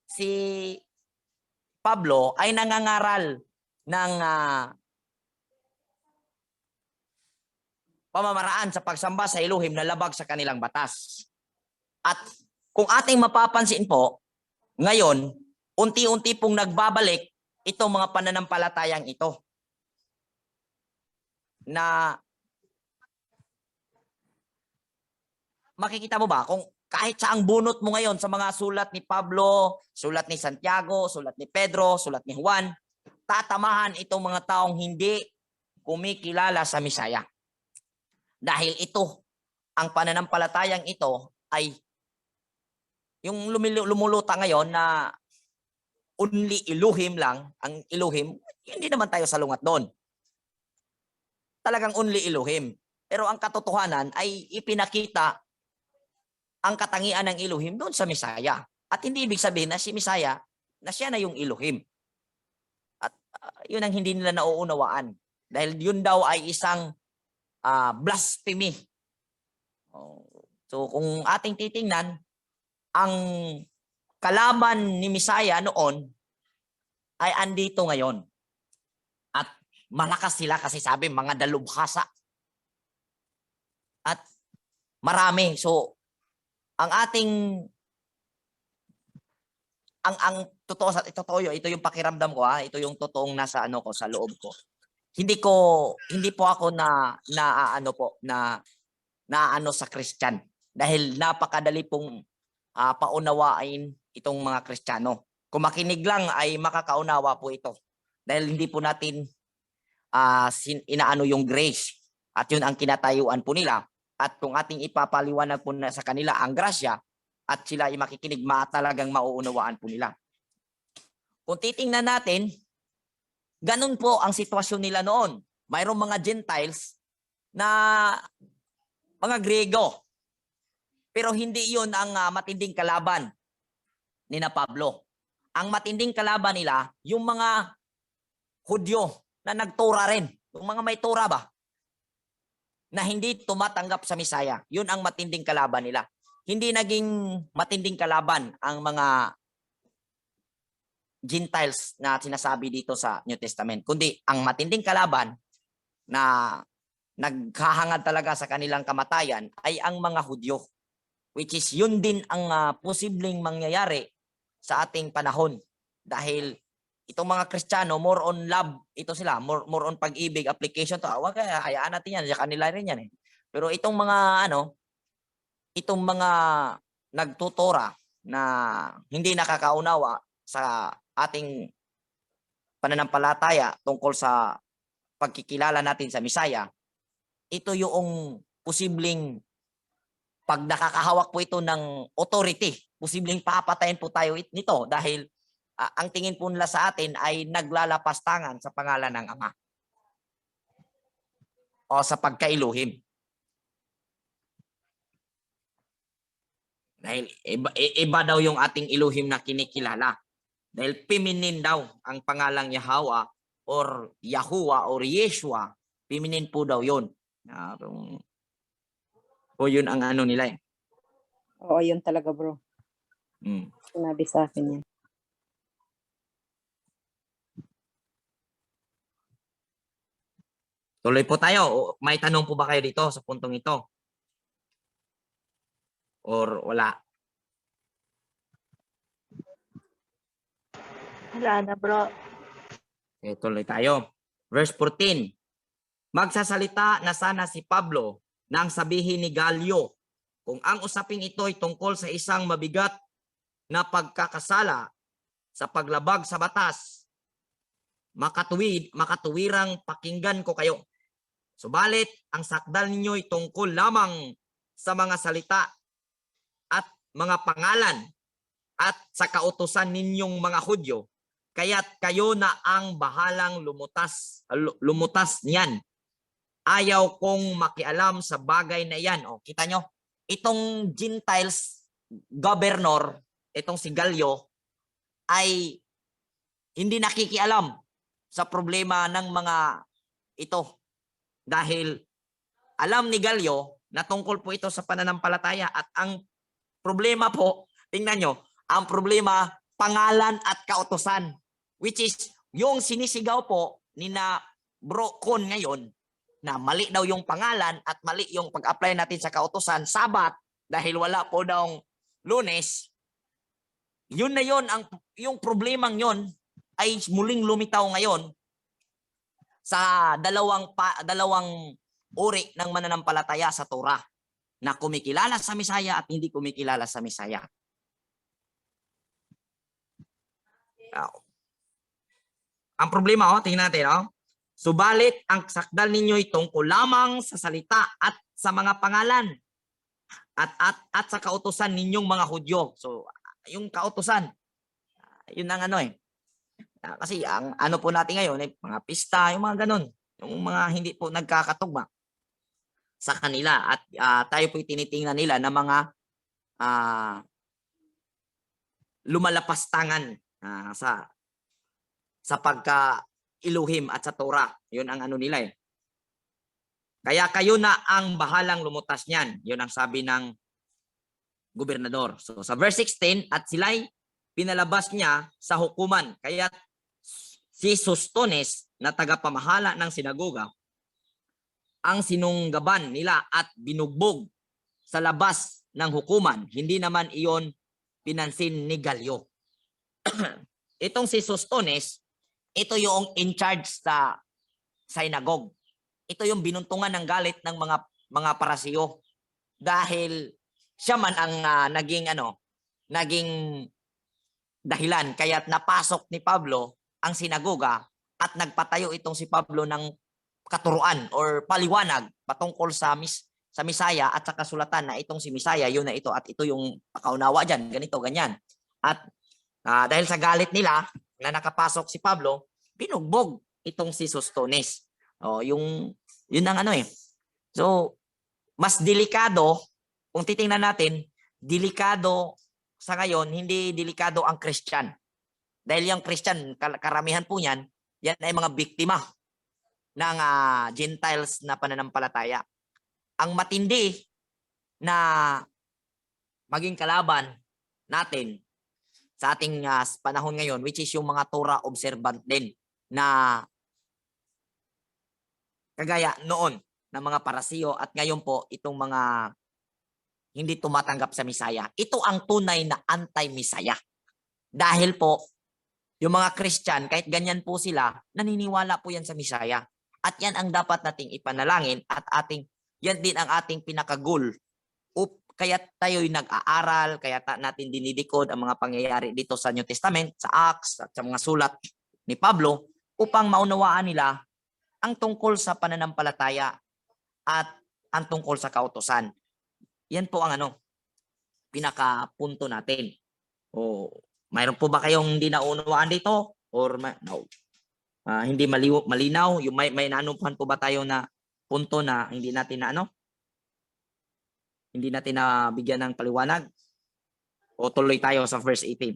si Pablo ay nangangaral ng pamamaraan sa pagsamba sa Elohim na labag sa kanilang batas. At kung ating mapapansin po, ngayon, unti-unti pong nagbabalik itong mga pananampalatayang ito. Na makikita mo ba kung kahit saang bunot mo ngayon sa mga sulat ni Pablo, sulat ni Santiago, sulat ni Pedro, sulat ni Juan, tatamahan itong mga taong hindi kumikilala sa Misaya. Dahil ito, ang pananampalatayang ito ay yung lumuluta ngayon na only Elohim lang, ang Elohim, hindi naman tayo salungat doon. Talagang only Elohim. Pero ang katotohanan ay ipinakita ang katangian ng Elohim doon sa Misaya. At hindi ibig sabihin na si Misaya, na siya na yung Elohim. At yun ang hindi nila nauunawaan. Dahil yun daw ay isang blasphemy. So kung ating titingnan, ang kalaban ni Misaya noon ay andito ngayon. At malakas sila kasi sabi mga dalubhasa. At marami. So ang ating ang totoo ito yung pakiramdam ko ito yung totoong nasa ano ko sa loob ko. Hindi po ako na sa Christian dahil napakadali pong paunawain itong mga Kristiyano. Kung makinig lang ay makakaunawa po ito. Dahil hindi po natin inaano yung grace. At yun ang kinatayuan po nila. at kung ating ipapaliwanag po na sa kanila ang grasya at sila ay makikinig, talagang mauunawaan po nila. Kung titingnan natin, ganun po ang sitwasyon nila noon. Mayroong mga Gentiles na mga Griego. Pero hindi iyon ang matinding kalaban ni na Pablo. Ang matinding kalaban nila, yung mga Hudyo na nagtura rin. Yung mga may tura ba? Na hindi tumatanggap sa Misaya. Yun ang matinding kalaban nila. Hindi naging matinding kalaban ang mga Gentiles na sinasabi dito sa New Testament. Kundi ang matinding kalaban na naghahangad talaga sa kanilang kamatayan ay ang mga Hudyo. Which is yun din ang posibleng mangyayari sa ating panahon. Dahil itong mga Kristiyano, more on love, ito sila, more on pag-ibig, application to. Wag kaya, hayaan natin yan, sa kanila rin yan eh. Pero itong mga, itong mga nagtutura na hindi nakakaunawa sa ating pananampalataya tungkol sa pagkikilala natin sa Misaya, ito yung posibleng pag nakakahawak po ito ng authority, posibleng papatayin po tayo nito dahil ang tingin po nila sa atin ay naglalapastangan sa pangalan ng Ama o sa pagkailuhim. Dahil iba daw yung ating iluhim na kinikilala. Dahil feminine daw ang pangalang Yahweh or Yahuwah or Yeshua. Feminine po daw yun. O yun ang ano nila eh. Oo, yun talaga bro. Sinabi sa akin yan. Tuloy po tayo. May tanong po ba kayo dito sa puntong ito? Or wala? Wala na, bro. Okay, tuloy tayo. Verse 14. Magsasalita na sana si Pablo nang sabihin ni Gallio kung ang usaping ito ay tungkol sa isang mabigat na pagkakasala sa paglabag sa batas. Makatuwirang pakinggan ko kayo. Subalit, ang sakdal ninyo ay tungkol lamang sa mga salita at mga pangalan at sa kautusan ninyong mga Hudyo. Kaya't kayo na ang bahalang lumutas niyan. Ayaw kong makialam sa bagay na yan. O, kita nyo, itong Gentiles governor, itong si Gallio, ay hindi nakikialam sa problema ng mga ito. Dahil alam ni Gallio na tungkol po ito sa pananampalataya at ang problema po, tingnan nyo, ang problema, pangalan at kautusan. Which is, yung sinisigaw po ni na Bro Con ngayon, na mali daw yung pangalan at mali yung pag-apply natin sa kautusan, Sabat, dahil wala po daw Lunes, yun na yun, yung problemang yun ay muling lumitaw ngayon sa dalawang uri ng mananampalataya sa Torah na kumikilala sa Misaya at hindi kumikilala sa Misaya. Ang problema, tingnan natin, subalit ang sakdal ninyo ay tungkol lamang sa salita at sa mga pangalan at sa kautusan ninyong mga Hudyo. So, yung kautusan, yun ang kasi ang ano po natin ngayon ay mga pista, yung mga ganun, yung mga hindi po nagkakatugma sa kanila at tayo po tinitingnan nila na mga lumalapastangan sa pagka-iluhim at sa Torah. Yun ang ano nila eh. Kaya kayo na ang bahalang lumutas niyan. Yun ang sabi ng gobernador. So sa verse 16, at sila'y pinalabas niya sa hukuman. Kaya si Sostones na tagapamahala ng sinagoga ang sinunggaban nila at binugbog sa labas ng hukuman. Hindi naman iyon pinansin ni Gallio. Itong si Sostones, ito yung in charge sa synagogue. Ito yung binuntungan ng galit ng mga parasiyo dahil siya man ang naging dahilan kaya't napasok ni Pablo ang sinagoga at nagpatayo itong si Pablo ng katuruan or paliwanag patungkol sa sa Misaya at sa kasulatan na itong si Misaya, yun na ito at ito yung pakaunawa dyan, ganito, ganyan. At dahil sa galit nila na nakapasok si Pablo, binugbog itong si Sostones. Yun ang ano eh. So, mas delikado, kung titingnan natin, delikado sa ngayon, hindi delikado ang Christian. Dahil yung Christian, karamihan po yan, yan ay mga biktima ng Gentiles na pananampalataya. Ang matindi na maging kalaban natin sa ating panahon ngayon, which is yung mga Torah observant din na kagaya noon ng mga Parasiyo at ngayon po itong mga hindi tumatanggap sa Misaya. Ito ang tunay na anti-Misaya. Dahil po, yung mga Christian, kahit ganyan po sila, naniniwala po yan sa Misaya. At yan ang dapat nating ipanalangin at yan din ang ating pinaka-goal. Kaya tayo'y nag-aaral, kaya natin dinidikod ang mga pangyayari dito sa New Testament, sa Acts at sa mga sulat ni Pablo upang maunawaan nila ang tungkol sa pananampalataya at ang tungkol sa kautusan. Yan po ang pinaka-punto natin. Mayroon po ba kayong hindi naunawaan dito? Or no? Hindi malinaw? Yung may naanuhan po ba tayo na punto na hindi natin hindi natin bigyan ng paliwanag? O tuloy tayo sa verse 18?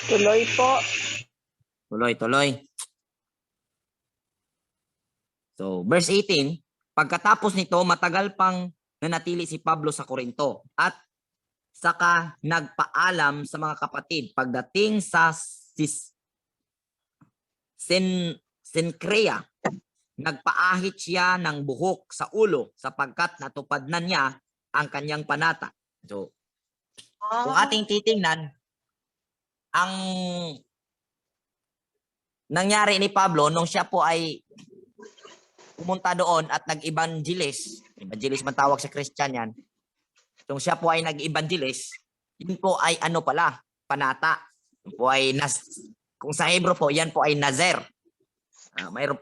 Tuloy po. Tuloy. So, verse 18, pagkatapos nito, matagal pang nanatili si Pablo sa Corinto at saka nagpaalam sa mga kapatid. Pagdating sa Sencrea, nagpaahit siya ng buhok sa ulo sapagkat natupad na niya ang kanyang panata. So, kung ating titingnan, ang nangyari ni Pablo nung siya po ay pumunta doon at nag-evangelist man tawag sa Christian yan, nung siya po ay nag-evangelist, yun po ay panata. Yun po ay, kung sa Hebrew po, yan po ay Nazer.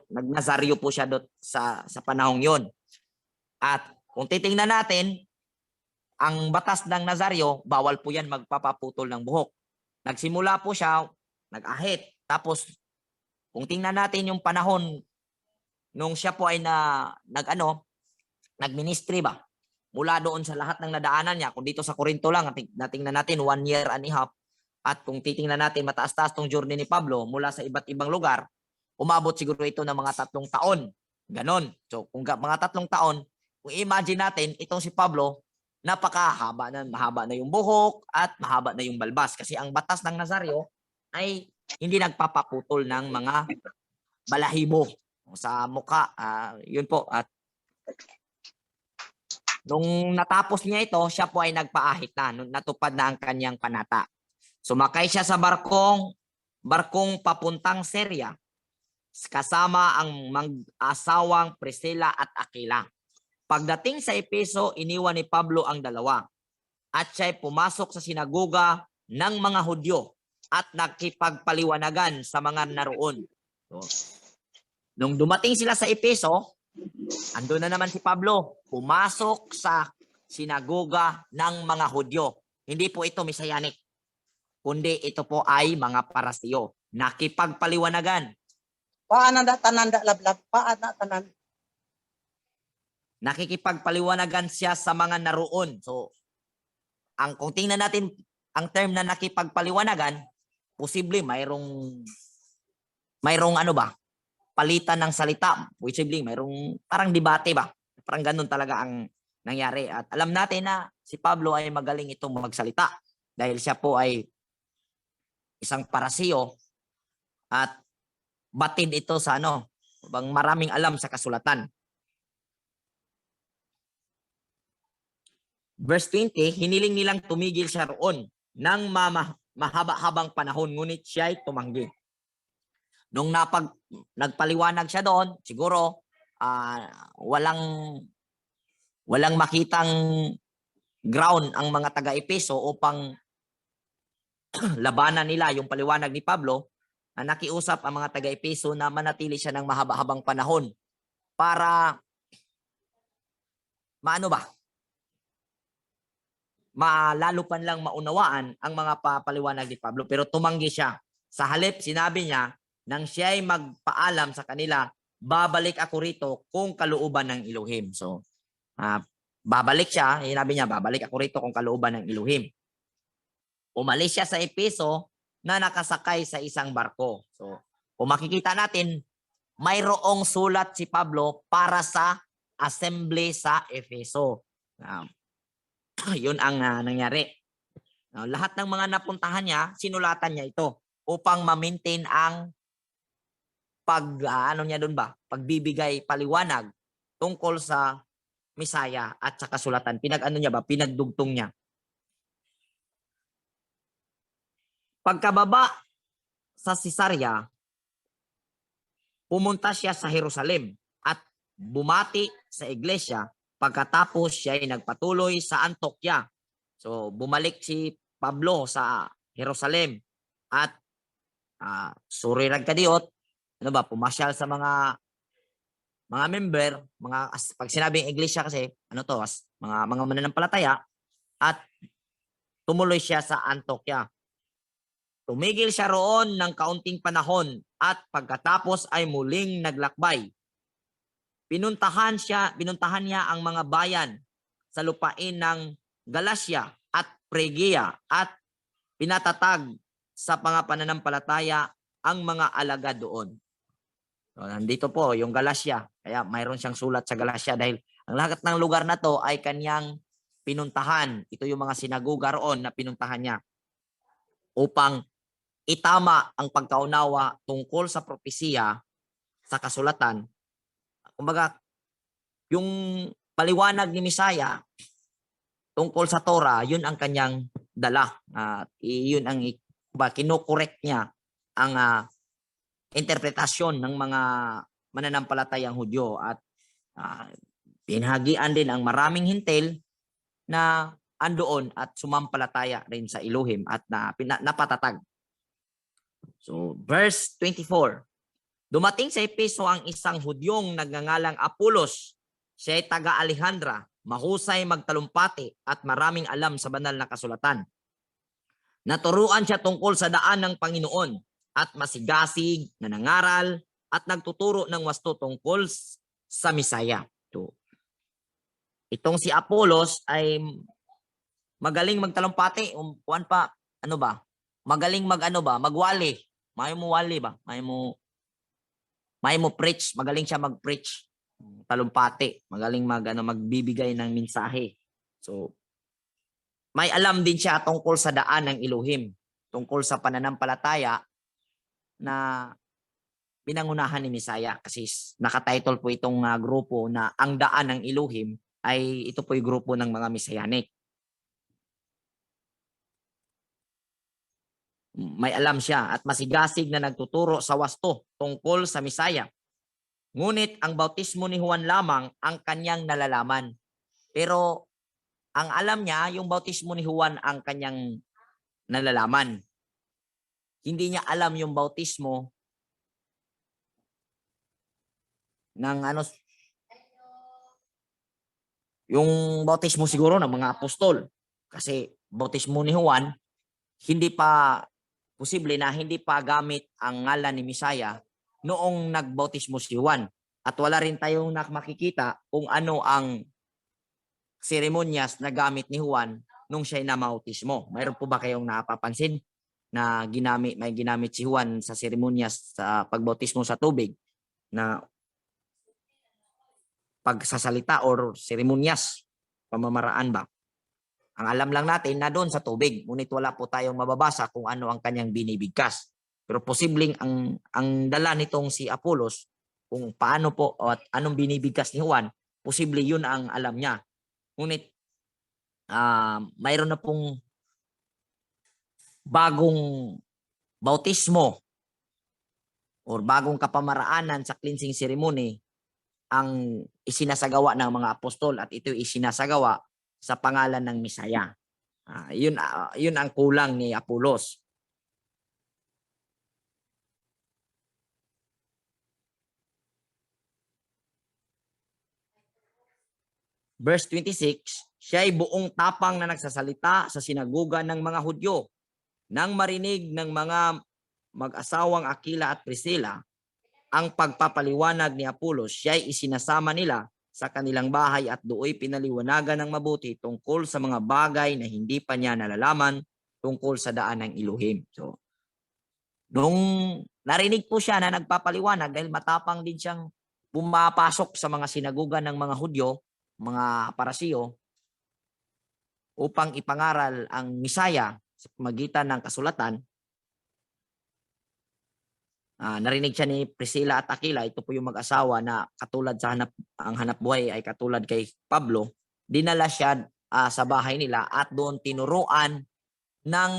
Nag-Nazaryo po siya doon sa panahong yun. At kung titingnan natin, ang batas ng Nazaryo, bawal po yan magpapaputol ng buhok. Nagsimula po siya, nag-ahit. Tapos, kung tingnan natin yung panahon nung siya po ay nag-ministry ba? Mula doon sa lahat ng nadaanan niya, kung dito sa Corinto lang, natingnan natin 1 year and a half, at kung titingnan natin mataas-taas tong journey ni Pablo mula sa iba't ibang lugar, umabot siguro ito ng mga 3 taon. Ganon. So, kung mga 3 taon, kung imagine natin, itong si Pablo, mahaba na yung buhok at mahaba na yung balbas. Kasi ang batas ng Nazaryo ay hindi nagpapaputol ng mga balahibo sa mukha. Yun po. At nung natapos niya ito, siya po ay nagpaahit na. Natupad na ang kanyang panata. Sumakay siya sa barkong papuntang Syria kasama ang mag-asawang Priscilla at Aquila. Pagdating sa Efeso, iniwan ni Pablo ang dalawa at siya'y pumasok sa sinagoga ng mga Hudyo at nakipagpaliwanagan sa mga naroon. So, nung dumating sila sa Efeso, andun na naman si Pablo, pumasok sa sinagoga ng mga Hudyo. Hindi po ito Messianic, kundi ito po ay mga Parasiyo. Nakipagpaliwanagan. Tananda lablab, tanan. Nakikipagpaliwanagan siya sa mga naroon. So, kung tingnan natin ang term na nakipagpaliwanagan, posible mayroong palitan ng salita. Posible mayroong parang debate ba? Parang ganun talaga ang nangyari. At alam natin na si Pablo ay magaling itong magsalita dahil siya po ay isang Parasiyo at batid ito sa maraming alam sa kasulatan. Verse 20, hiniling nilang tumigil siya roon ng mahaba-habang panahon, ngunit siya ay tumanggi. Nung nagpaliwanag siya doon, siguro walang makitang ground ang mga taga-Efeso upang labanan nila yung paliwanag ni Pablo. nakiusap ang mga taga-Epeso na manatili siya ng mahaba-habang panahon para maano ba? Lalo pa lang maunawaan ang mga papaliwanag ni Pablo, pero tumanggi siya. Sa halip, sinabi niya, nang siya ay magpaalam sa kanila, babalik ako rito kung kalooban ng Elohim. So, babalik siya, sinabi niya, babalik ako rito kung kalooban ng Elohim. Umalis siya sa Epeso na nakasakay sa isang barko. So, kung makikita natin, mayroong sulat si Pablo para sa assembly sa Efeso. Yun ang nangyari. Lahat ng mga napuntahan niya, sinulatan niya ito upang ma-maintain ang pagbibigay paliwanag tungkol sa Misaya at sa kasulatan. Pinagdugtong niya. Pagkababa sa Cesarea, pumunta siya sa Jerusalem at bumati sa iglesia. Pagkatapos siya ay nagpatuloy sa Antioquia. So bumalik si Pablo sa Jerusalem at surirag kadiot, pumasyal sa mga member, pag sinabing iglesia kasi, mga mananampalataya, at tumuloy siya sa Antioquia. Tumigil siya roon ng kaunting panahon at pagkatapos ay muling naglakbay. Pinuntahan niya ang mga bayan sa lupain ng Galacia at Phrygia at pinatatag sa mga pananampalataya ang mga alagad doon. So, nandito po yung Galacia. Kaya mayroon siyang sulat sa Galacia dahil ang lahat ng lugar na to ay kanyang pinuntahan. Ito yung mga sinagoga roon na pinuntahan niya upang itama ang pagkaunawa tungkol sa propesiya sa kasulatan. Kumbaga, yung paliwanag ni Misaya tungkol sa Torah, yun ang kanyang dala. Yun ang kinokorek niya ang interpretasyon ng mga mananampalatayang Hudyo at pinhagian din ang maraming hintil na andoon at sumampalataya rin sa Elohim at napatatag. So, verse 24. Dumating sa Efeso ang isang Hudyong nagngangalang Apolos. Siya ay taga Alejandra, mahusay magtalumpati at maraming alam sa banal na kasulatan. Naturuan siya tungkol sa daan ng Panginoon at masigasig na nangaral at nagtuturo ng wasto tungkol sa Misaya. Itong si Apolos ay magaling magtalumpati. Magaling magwali. May mo wali ba? May mo preach, magaling siya mag-preach. Talumpati, magaling magbibigay ng mensahe. So, may alam din siya tungkol sa daan ng Elohim, tungkol sa pananampalataya na pinangunahan ni Misaya. Kasi nakatitle po itong grupo na ang daan ng Elohim ay ito po yung grupo ng mga Messianic. May alam siya at masigasig na nagtuturo sa wasto tungkol sa Misaya. Ngunit ang bautismo ni Juan lamang ang kanyang nalalaman. Pero ang alam niya, yung bautismo ni Juan ang kanyang nalalaman. Hindi niya alam yung bautismo ng yung bautismo siguro ng mga apostol. Kasi bautismo ni Juan, hindi pa posible na hindi pa gamit ang ngalan ni Misaya noong nagbautismo si Juan. At wala rin tayong makikita kung ano ang seremonyas na gamit ni Juan nung siya'y namautismo. Mayroon po ba kayong napapansin na may ginamit si Juan sa seremonyas sa pagbautismo sa tubig na pagsasalita or seremonyas, pamamaraan ba? Ang alam lang natin na doon sa tubig, ngunit wala po tayong mababasa kung ano ang kanyang binibigkas. Pero posibleng ang dala nitong si Apolos, kung paano po at anong binibigkas ni Juan, posible yun ang alam niya. Ngunit mayroon na pong bagong bautismo or bagong kapamaraanan sa cleansing ceremony ang isinasagawa ng mga apostol at ito isinasagawa sa pangalan ng Misaya. Yun ang kulang ni Apolos. verse 26, siya ay buong tapang na nagsasalita sa sinagoga ng mga Hudyo. Nang marinig ng mga mag-asawang Aquila at Priscilla ang pagpapaliwanag ni Apolos, siya ay isinasama nila sa kanilang bahay at dooy pinaliwanagan ng mabuti tungkol sa mga bagay na hindi pa niya nalalaman tungkol sa daan ng Elohim. So, nung narinig po siya na nagpapaliwanag, dahil matapang din siyang pumapasok sa mga sinagoga ng mga Hudyo, mga Parasiyo, upang ipangaral ang Misaya sa pamagitan ng kasulatan, narinig siya ni Priscilla at Aquila, ito po yung mag-asawa na katulad sa ang hanap buhay ay katulad kay Pablo, dinala siya sa bahay nila at doon tinuruan ng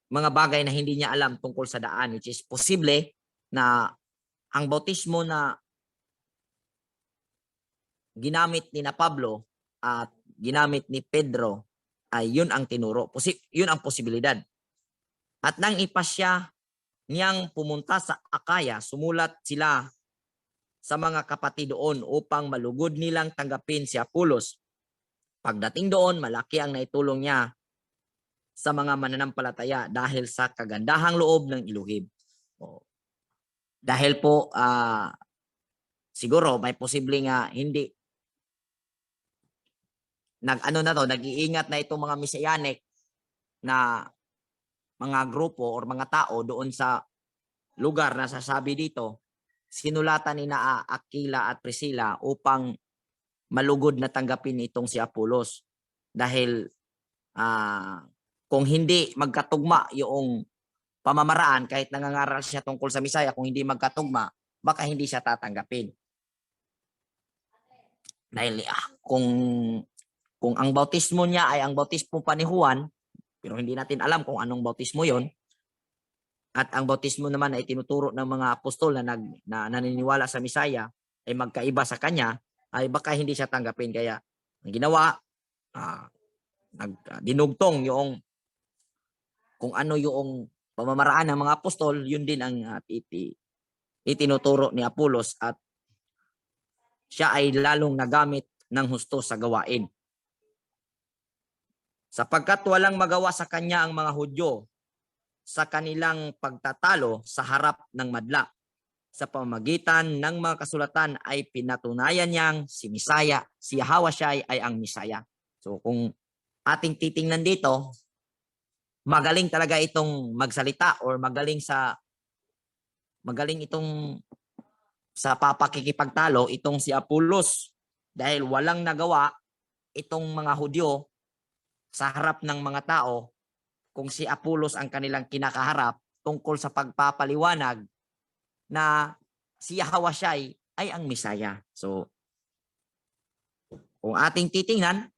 mga bagay na hindi niya alam tungkol sa daan, which is posible na ang bautismo na ginamit ni na Pablo at ginamit ni Pedro ay yun ang tinuro. Yun ang posibilidad. At nang ipasya niyang pumunta sa Akaya, sumulat sila sa mga kapatid doon upang malugod nilang tanggapin si Apolos. Pagdating doon, malaki ang naitulong niya sa mga mananampalataya dahil sa kagandahang loob ng Elohim. Dahil po, siguro may posible nga hindi nag-iingat na itong mga Messianic na mga grupo or mga tao doon sa lugar na sasabi dito, sinulatan ni na Aquila at Priscilla upang malugod na tanggapin itong si Apolos. Dahil kung hindi magkatugma yung pamamaraan, kahit nangangaral siya tungkol sa Misaya, kung hindi magkatugma, baka hindi siya tatanggapin. Dahil kung ang bautismo niya ay ang bautismo pa ni Juan, pero hindi natin alam kung anong bautismo yon, at ang bautismo naman ay tinuturo ng mga apostol na naniniwala sa Misaya ay magkaiba sa kanya, ay baka hindi siya tanggapin. Kaya ang ginawa, dinugtong yung kung ano yung pamamaraan ng mga apostol, yun din ang itinuturo ni Apolos, at siya ay lalong nagamit ng husto sa gawain. Sapagkat walang magawa sa kanya ang mga Hudyo sa kanilang pagtatalo sa harap ng madla. Sa pamamagitan ng mga kasulatan ay pinatunayan niyang si Misaya, si Yahawasyai ay ang Misaya. So kung ating titingnan dito, magaling talaga itong magsalita or magaling itong sa papakikipagtalo itong si Apolos, dahil walang nagawa itong mga Hudyo sa harap ng mga tao kung si Apolos ang kanilang kinakaharap tungkol sa pagpapaliwanag na si Yahawasyai ay ang Misaya. So, kung ating titingnan,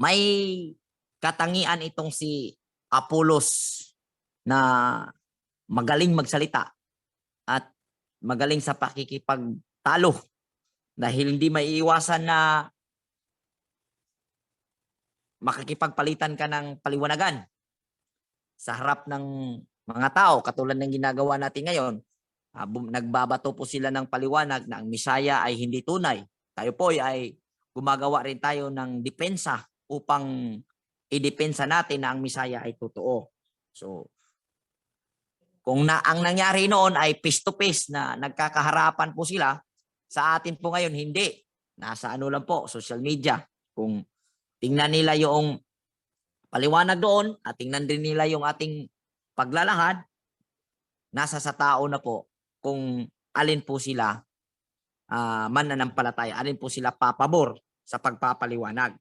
may katangian itong si Apolos na magaling magsalita at magaling sa pakikipagtalo, dahil hindi maiiwasan na makikipagpalitan ka ng paliwanagan sa harap ng mga tao, katulad ng ginagawa natin ngayon. Nagbabato po sila ng paliwanag na ang Misaya ay hindi tunay. Tayo po ay gumagawa rin tayo ng depensa upang idepensa natin na ang Misaya ay totoo. So, kung ang nangyari noon ay face to face na nagkakaharapan po sila, sa atin po ngayon hindi. Nasa lang po, social media. Kung tingnan nila yung paliwanag doon at tingnan din nila yung ating paglalahad, nasa sa tao na po kung alin po sila mananampalataya, alin po sila papabor sa pagpapaliwanag.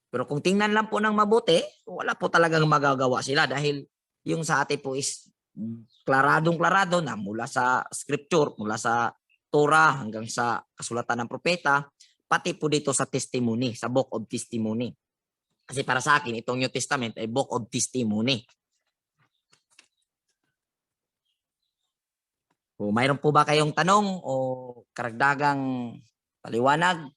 Pero kung tingnan lang po ng mabuti, wala po talagang magagawa sila, dahil yung sa atin po is klaradong-klarado na mula sa scripture, mula sa Torah hanggang sa kasulatan ng propeta, pati po dito sa testimony, sa Book of Testimony. Kasi para sa akin, itong New Testament ay Book of Testimony. O mayroon po ba kayong tanong o karagdagang paliwanag?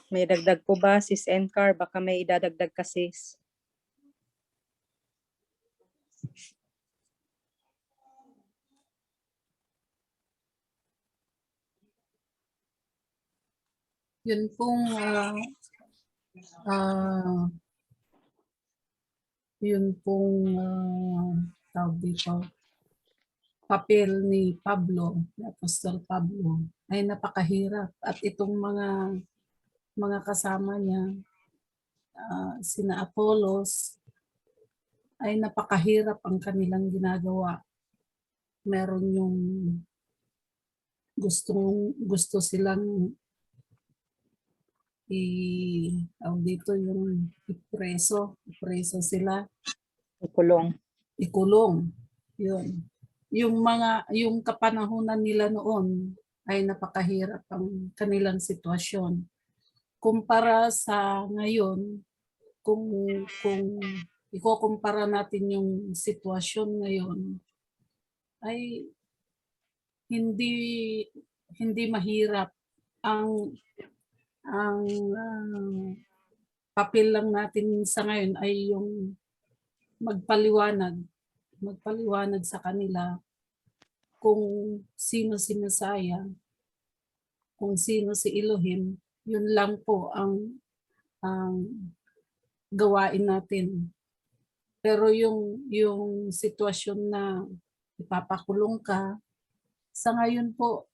May dagdag po ba, Sis Encar? Baka may idadagdag ka, sis. Yun pong tawag dito, papel ni Pablo, ni Apostol Pablo, ay napakahirap. At itong mga kasama niya, sina Apollos, ay napakahirap ang kanilang ginagawa. Meron yung gusto silang tawag dito yung ipreso sila, Kulong. ikulong. Yun. Yung kapanahunan nila noon ay napakahirap ang kanilang sitwasyon. Kumpara sa ngayon, kung ikukumpara natin yung sitwasyon ngayon, ay hindi mahirap. Ang papel lang natin sa ngayon ay yung magpaliwanag sa kanila kung sino si Messiah, kung sino si Elohim. Yun lang po ang gawain natin. Pero yung sitwasyon na ipapakulong ka, sa ngayon po,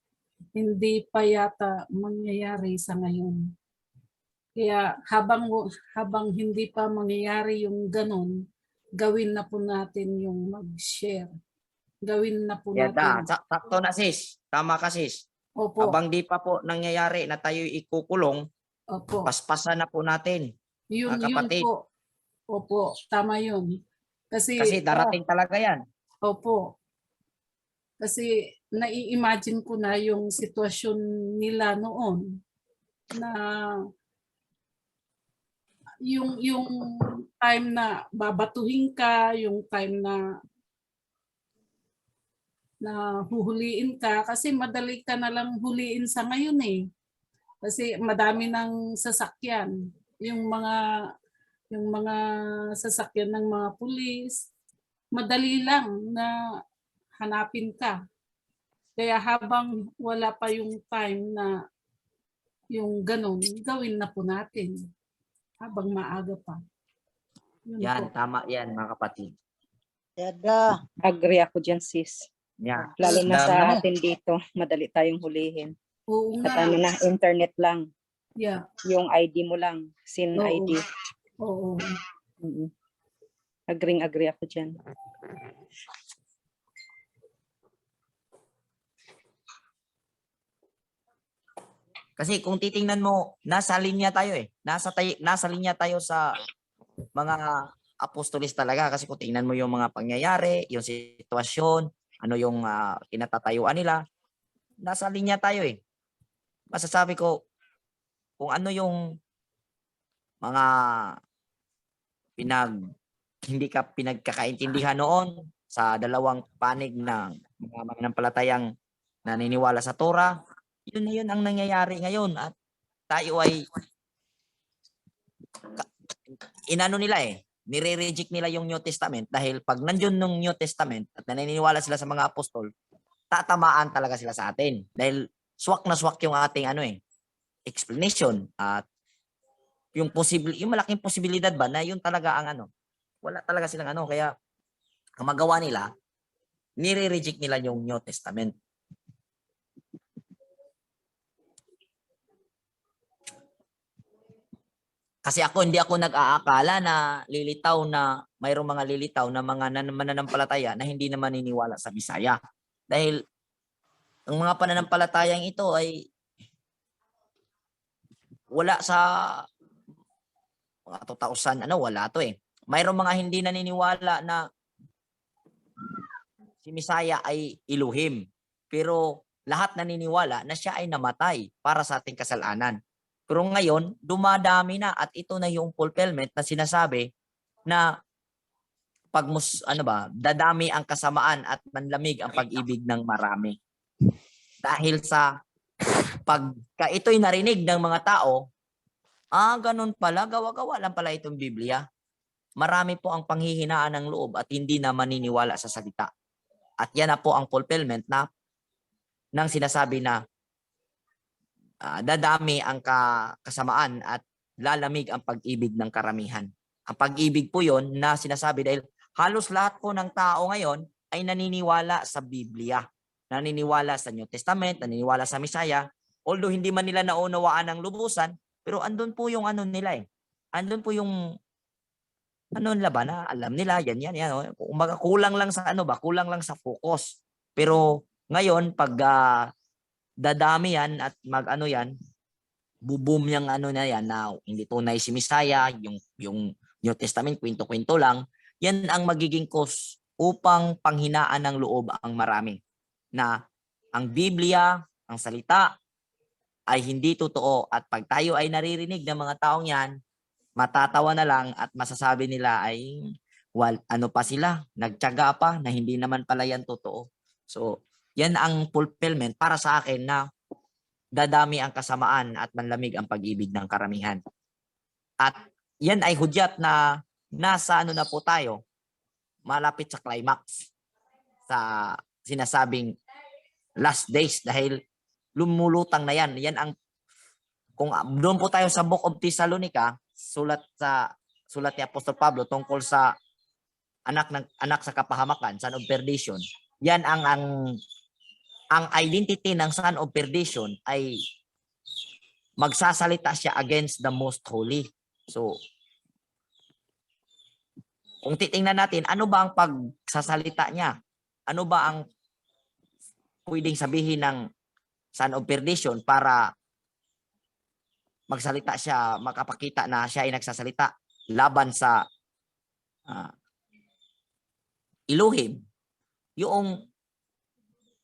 hindi pa yata mangyayari sa ngayon. Kaya habang hindi pa mangyayari yung ganun, gawin na po natin yung mag-share. Gawin na po natin. Sakto na sis. Tama ka sis. Opo. Habang di pa po nangyayari na tayo ikukulong, Opo. paspasan na po natin. Yun kapatid. po. Opo, tama yun. Kasi darating talaga yan. Opo. Kasi nai-imagine ko na yung sitwasyon nila noon na yung time na babatuhin ka, yung time na huhuliin ka, kasi madali ka na lang huliin sa ngayon eh. Kasi madami ng sasakyan. Yung mga sasakyan ng mga pulis, madali lang na hanapin ka. Kaya habang wala pa yung time na yung ganun, gawin na po natin habang maaga pa. Yun Yan, po. tama yan mga kapatid. Yada. Agree ako dyan, sis. Yan. Lalo na Dami sa mo. atin dito, madali tayong hulihin. Oo At nga. na, internet lang. Yeah. Yung ID mo lang, SIN Oo. ID. Oo. Agree ako dyan. Kasi kung titingnan mo, nasa linya tayo eh. Nasa linya tayo sa mga apostolis talaga. Kasi kung tingnan mo yung mga pangyayari, yung sitwasyon, ano yung kinatatayuan nila, nasa linya tayo eh. Masasabi ko, kung ano yung mga hindi ka pinagkakaintindihan noon sa dalawang panig ng mga mananampalatayang naniniwala sa Torah, yun na yun ang nangyayari ngayon at tayo ay inano nila eh, nire-reject nila yung New Testament dahil pag nandiyon ng New Testament at naniniwala sila sa mga apostol, tatamaan talaga sila sa atin dahil swak na swak yung ating explanation at yung malaking posibilidad ba na yun talaga ang wala talaga silang kaya ang magawa nila, nire-reject nila yung New Testament. Kasi hindi ako nag-aakala na lilitaw na mayroong mga lilitaw na mga mananampalataya na hindi na maniniwala sa Bisaya. Dahil ang mga pananampalatayang ito ay wala sa mga 2000, wala to eh. Mayroong mga hindi naniniwala na si Misaya ay Elohim. Pero lahat naniniwala na siya ay namatay para sa ating kasalanan. Pero ngayon, dumadami na at ito na yung fulfillment na sinasabi na dadami ang kasamaan at manlamig ang pag-ibig ng marami. Dahil sa pagka ito'y narinig ng mga tao, Ganun pala. Gawa-gawa lang pala itong Biblia. Marami po ang panghihinaan ng loob at hindi na maniniwala sa salita. At yan na po ang fulfillment na ng sinasabi na dadami ang kasamaan at lalamig ang pag-ibig ng karamihan. Ang pag-ibig po yon na sinasabi dahil halos lahat po ng tao ngayon ay naniniwala sa Biblia. Naniniwala sa New Testament, naniniwala sa Misaya. Although hindi man nila naunawaan ng lubusan, pero andun po yung ano nila eh. Andun po yung ano nila ba na alam nila yan. Kumbaga kulang lang sa kulang lang sa focus. Pero ngayon pag dadami yan at mag-ano yan, buboom yung ano na yan na hindi tunay si Misaya, yung New Testament, kwento-kwento lang, yan ang magiging cause upang panghinaan ng loob ang marami. Na ang Biblia, ang salita, ay hindi totoo at pag tayo ay naririnig ng mga taong yan, matatawa na lang at masasabi nila ay ano pa sila, nagtiyaga pa na hindi naman pala yan totoo. So, yan ang fulfillment para sa akin na dadami ang kasamaan at manlamig ang pag-ibig ng karamihan. At yan ay hudyat na nasa ano na po tayo, malapit sa climax sa sinasabing last days dahil lumulutang na yan. Yan ang kung doon po tayo sa Book of Thessalonica, sulat ni Apostol Pablo tungkol sa anak sa kapahamakan, son of perdition. Yan ang identity ng son of perdition ay magsasalita siya against the most holy. So kung titingnan natin, ano ba ang pagsasalita niya? Ano ba ang pwedeng sabihin ng son of perdition para magsalita siya, makapakita na siya ay nagsasalita laban sa Elohim? Yung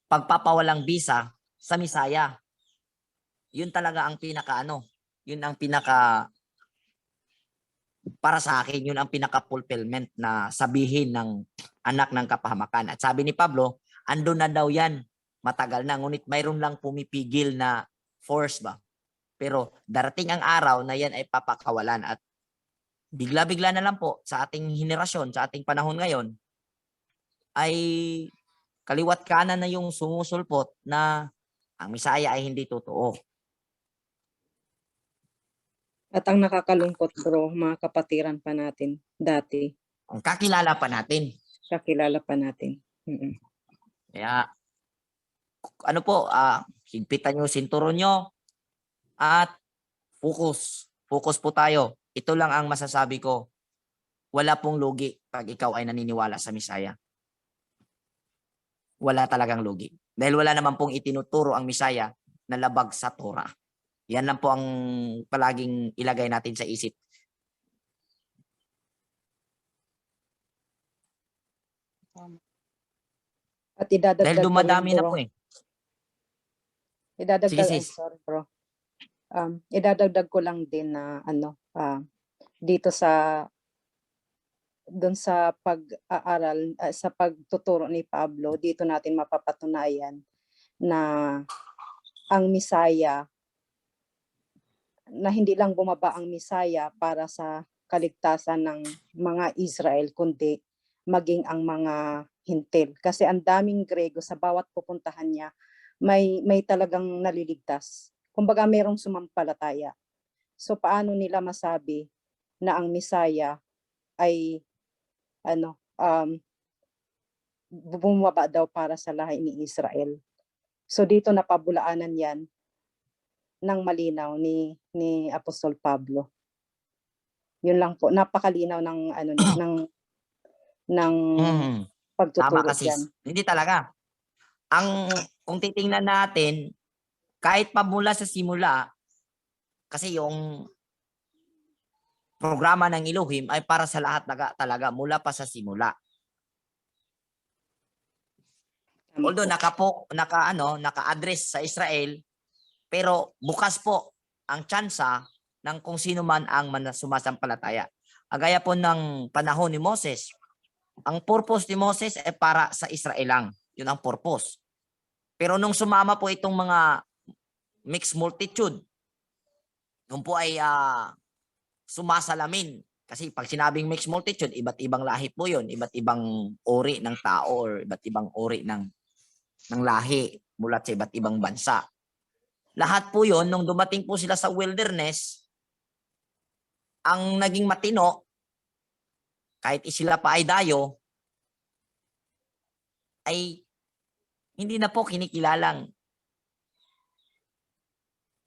pagpapawalang bisa sa Misaya. Yun talaga ang yun ang para sa akin, yun ang pinaka-fulfillment na sabihin ng anak ng kapahamakan. At sabi ni Pablo, ando na daw yan, matagal na, ngunit mayroon lang pumipigil na force ba? Pero darating ang araw na yan ay papakawalan at bigla-bigla na lang po sa ating henerasyon, sa ating panahon ngayon, ay kaliwat kanan na yung sumusulpot na ang Misaya ay hindi totoo. At ang nakakalungkot bro, mga kapatiran pa natin dati, Ang kakilala pa natin. kakilala pa natin. Kaya, ano po, higpitan nyo sinturon nyo at focus. Focus po tayo. Ito lang ang masasabi ko. Wala pong lugi pag ikaw ay naniniwala sa Misaya. Wala talagang lugi. Dahil wala naman pong itinuturo ang Misaya na labag sa Torah. Yan lang po ang palaging ilagay natin sa isip. At idadagdag Dahil dumadami ko na rin, po bro. eh. Idadagdag, Sige, I'm sis. sorry bro. Idadagdag ko lang din na dito doon sa pag-aaral, sa pagtuturo ni Pablo, dito natin mapapatunayan na ang Misaya, na hindi lang bumaba ang Misaya para sa kaligtasan ng mga Israel, kundi maging ang mga Hintil. Kasi ang daming Grego, sa bawat pupuntahan niya, may talagang naliligtas. Kumbaga mayroong sumampalataya. So paano nila masabi na ang Misaya ay bumaba daw para sa lahi ni Israel? So dito napabulaanan yan ng malinaw ni Apostol Pablo. Yun lang po, napakalinaw ng Tama pagtuturo kasi. diyan. Hindi talaga. Kung titingnan natin, kahit pa mula sa simula, kasi yung programa ng Elohim ay para sa lahat talaga mula pa sa simula. Although naka-address sa Israel, pero bukas po ang tsansa ng kung sino man ang sumasampalataya. Agaya po ng panahon ni Moses, ang purpose ni Moses ay para sa Israel lang. Yun ang purpose. Pero nung sumama po itong mga mixed multitude, yun po ay sumasalamin. Kasi pag sinabing mixed multitude, iba't ibang lahi po yun, iba't ibang uri ng tao or iba't ibang uri ng lahi mula sa iba't ibang bansa. Lahat po yun, nung dumating po sila sa wilderness, ang naging matino, kahit sila pa ay dayo, ay hindi na po kinikilalang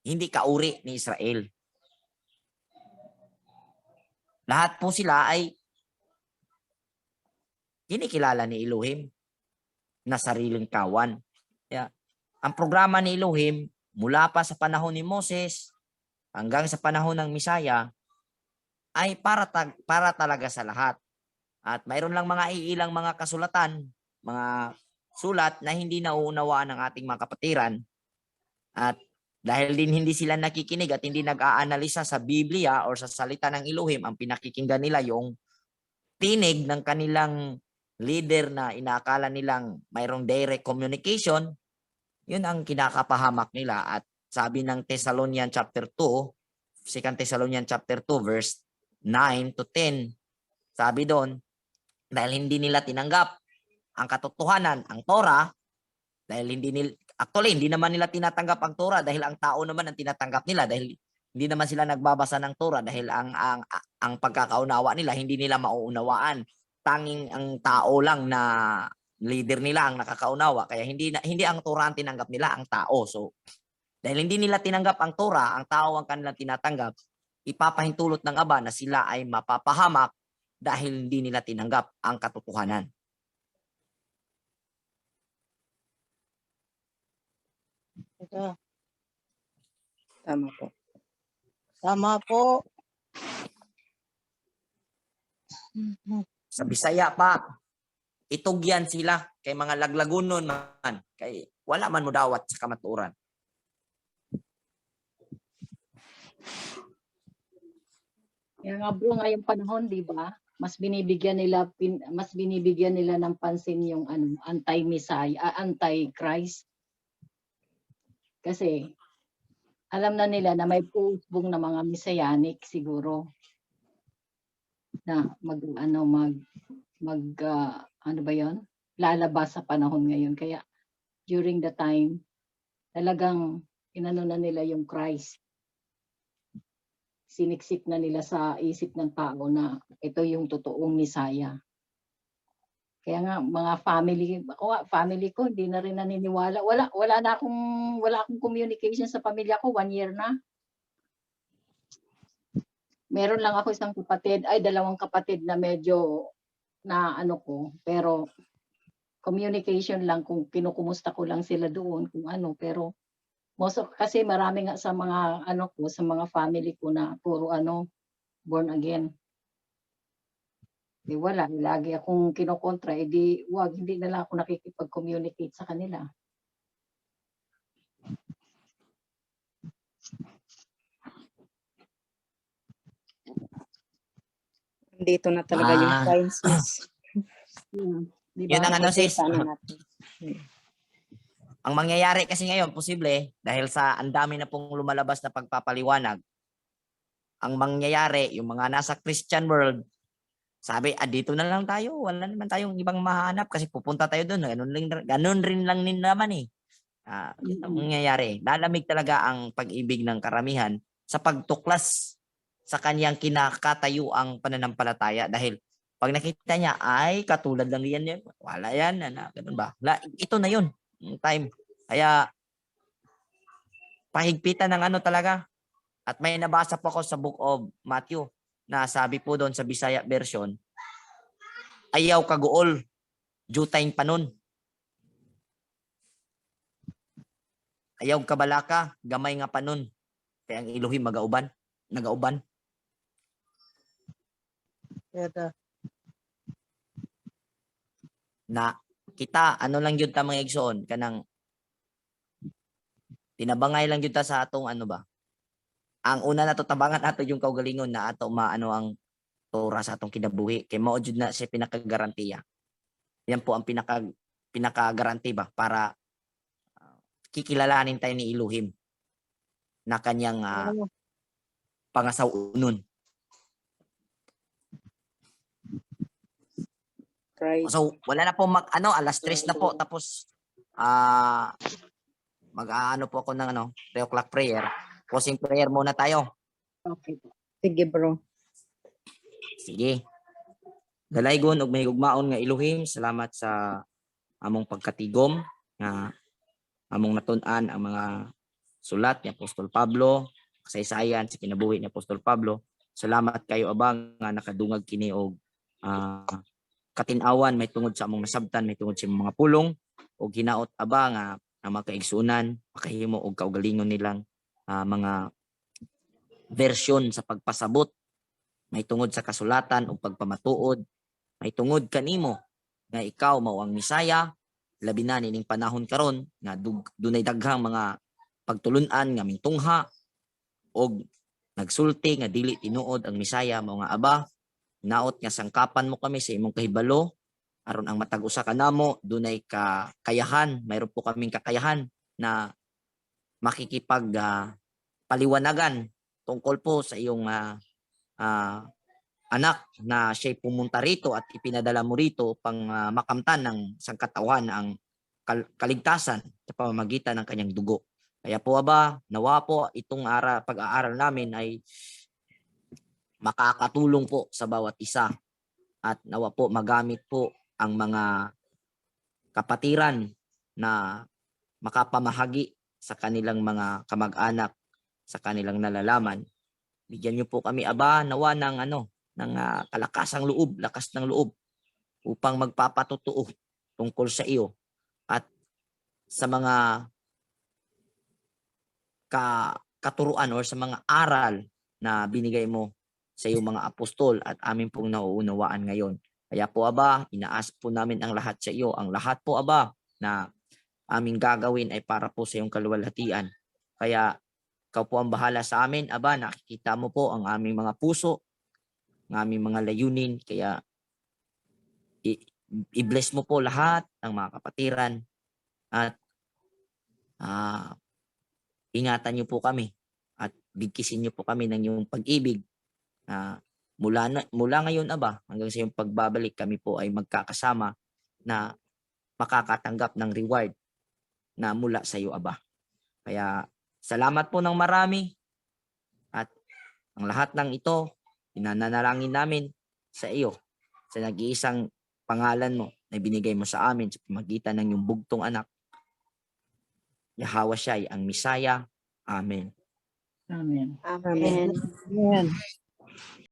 hindi kauri ni Israel. Lahat po sila ay kinikilala ni Elohim na sariling kawan. Kaya, ang programa ni Elohim mula pa sa panahon ni Moses hanggang sa panahon ng Misaya ay para talaga sa lahat. At mayroon lang mga iilang mga kasulatan, mga sulat na hindi nauunawaan ng ating mga kapatiran. At dahil din hindi sila nakikinig at hindi nag-aanalisa sa Biblia or sa salita ng Elohim, ang pinakikinggan nila yung tinig ng kanilang leader na inaakala nilang mayroong direct communication, yun ang kinakapahamak nila. At sabi ng Thessalonian chapter 2, 2 Thessalonian chapter 2 verse 9 to 10, sabi doon, dahil hindi nila tinanggap ang katotohanan, ang Torah, dahil hindi naman nila tinatanggap ang Torah dahil ang tao naman ang tinatanggap nila, dahil hindi naman sila nagbabasa ng Torah dahil ang pagkakaunawa nila hindi nila mauunawaan. Tanging ang tao lang na leader nila ang nakakaunawa, kaya hindi ang Torah ang tinanggap nila, ang tao. So dahil hindi nila tinanggap ang Torah, ang tao ang kanilang tinatanggap, ipapahintulot ng Aba na sila ay mapapahamak dahil hindi nila tinanggap ang katotohanan. Ito. Tama po. Tama po. Sa Bisaya pa, itugyan sila kay mga laglagunon man, kay wala man mo dawat sa kamaturan. Kaya nga bro, ngayong panahon, di ba? Mas binibigyan nila ng pansin yung anti-Messiah, anti-Christ. Kasi alam na nila na may puusbong na mga messianic siguro na lalabas sa panahon ngayon. Kaya during the time, talagang inano na nila yung Christ. Siniksik na nila sa isip ng tao na ito yung totoong Messiah. Kaya nga mga family ko hindi na rin naniniwala. Wala akong communication sa pamilya ko, 1 year na. Meron lang ako dalawang kapatid na medyo na pero communication lang, kung kinukumusta ko lang sila doon pero kasi marami nga sa mga sa mga family ko na puro born again. Di wala, lagi akong kinokontra, hindi na lang ako nakikipag-communicate sa kanila. Dito na talaga yung signs, sis. Di Yun ba? ang sis. Sana natin. Ang mangyayari kasi ngayon, posible, dahil sa ang dami na pong lumalabas na pagpapaliwanag, ang mangyayari, yung mga nasa Christian world, sabi, dito na lang tayo, wala naman tayong ibang mahanap kasi pupunta tayo doon. Ganun rin lang naman eh. Yun ang mangyayari. Lalamig talaga ang pag-ibig ng karamihan sa pagtuklas sa kanyang kinakatayo ang pananampalataya, dahil pag nakita niya, ay katulad lang yan, wala yan, ganun ba? Ito na yun, yung time. Kaya pahigpitan ng talaga. At may nabasa po ako sa Book of Matthew na sabi po doon sa Bisaya version, ayaw kaguol, jutay panon. Ayaw kabalaka, gamay nga panon. Kaya ang Elohim nagauban. Ito. Na kita, lang yun ta mga igsoon, kanang tinabangay lang yun ta sa atong ang una na to tabangan ato yung kaugalingon na ato maano ang Torah sa atong kinabuhi, kay mao jud na siya pinakagarantiya. Yan po ang pinakagaranti ba para kikilalanin tayo ni Elohim na kanyang pangasawunon. Christ. So wala na po alas 3 na po, tapos mag-aano po ako ng 3 o'clock prayer. Closing prayer muna tayo. Okay po. Sige bro. Sige. Dalaygon og may gugmaon nga Elohim, salamat sa among pagkatigom nga among natun-an ang mga sulat ni Apostol Pablo, kasaysayan sa kinabuhi ni Apostol Pablo. Salamat kayo abang nga nakadungag kini og katin-awan may tungod sa among nasabtan, may tungod sa mga pulong og hinaot aba nga ang mga kaigsunan makahimo og kaugalingon nilang mga version sa pagpasabot, may tungod sa kasulatan o pagpamatuod, may tungod kanimo nga ikaw mao ang Misaya, labi na nining panahon karon nga dunay daghang mga pagtulun-an nga mintungha og nagsulti nga dili tinuod ang Misaya mao nga Aba, naot nga sangkapan mo kami sa imong kahibalo aron ang matag usa kanamo dunay kakayahan, mayroon po kaming kakayahan na makikipag paliwanagan tungkol po sa iyong anak na siya'y pumunta rito at ipinadala mo rito pang makamtan ng sangkatawan ang kaligtasan sa pamamagitan ng kanyang dugo. Kaya po Aba, nawa po itong pag-aaral namin ay makakatulong po sa bawat isa at nawa po magamit po ang mga kapatiran na makapamahagi sa kanilang mga kamag-anak, sa kanilang nalalaman. Bigyan niyo po kami Aba nawa ng kalakasang loob, lakas ng loob upang magpapatotoo tungkol sa iyo at sa mga katuruan or sa mga aral na binigay mo sa iyong mga apostol at amin pong nauunawaan ngayon. Kaya po Aba, inaas po namin ang lahat sa iyo. Ang lahat po Aba na aming gagawin ay para po sa iyong kaluwalhatian. Kaya ikaw po ang bahala sa amin Aba, nakikita mo po ang aming mga puso, ng aming mga layunin, kaya i-bless mo po lahat ng mga kapatiran at ingatan niyo po kami at bigkisin niyo po kami ng iyong pag-ibig. Mula ngayon Aba hanggang sa iyong pagbabalik kami po ay magkakasama na makakatanggap ng reward na mula sa iyo Aba. Kaya salamat po ng marami at ang lahat ng ito inananalangin namin sa iyo sa nag-iisang pangalan mo na binigay mo sa amin sa pamagitan ng iyong bugtong anak, Yahweh Shai, ang Misaya. Amen. Amen. Amen. Amen.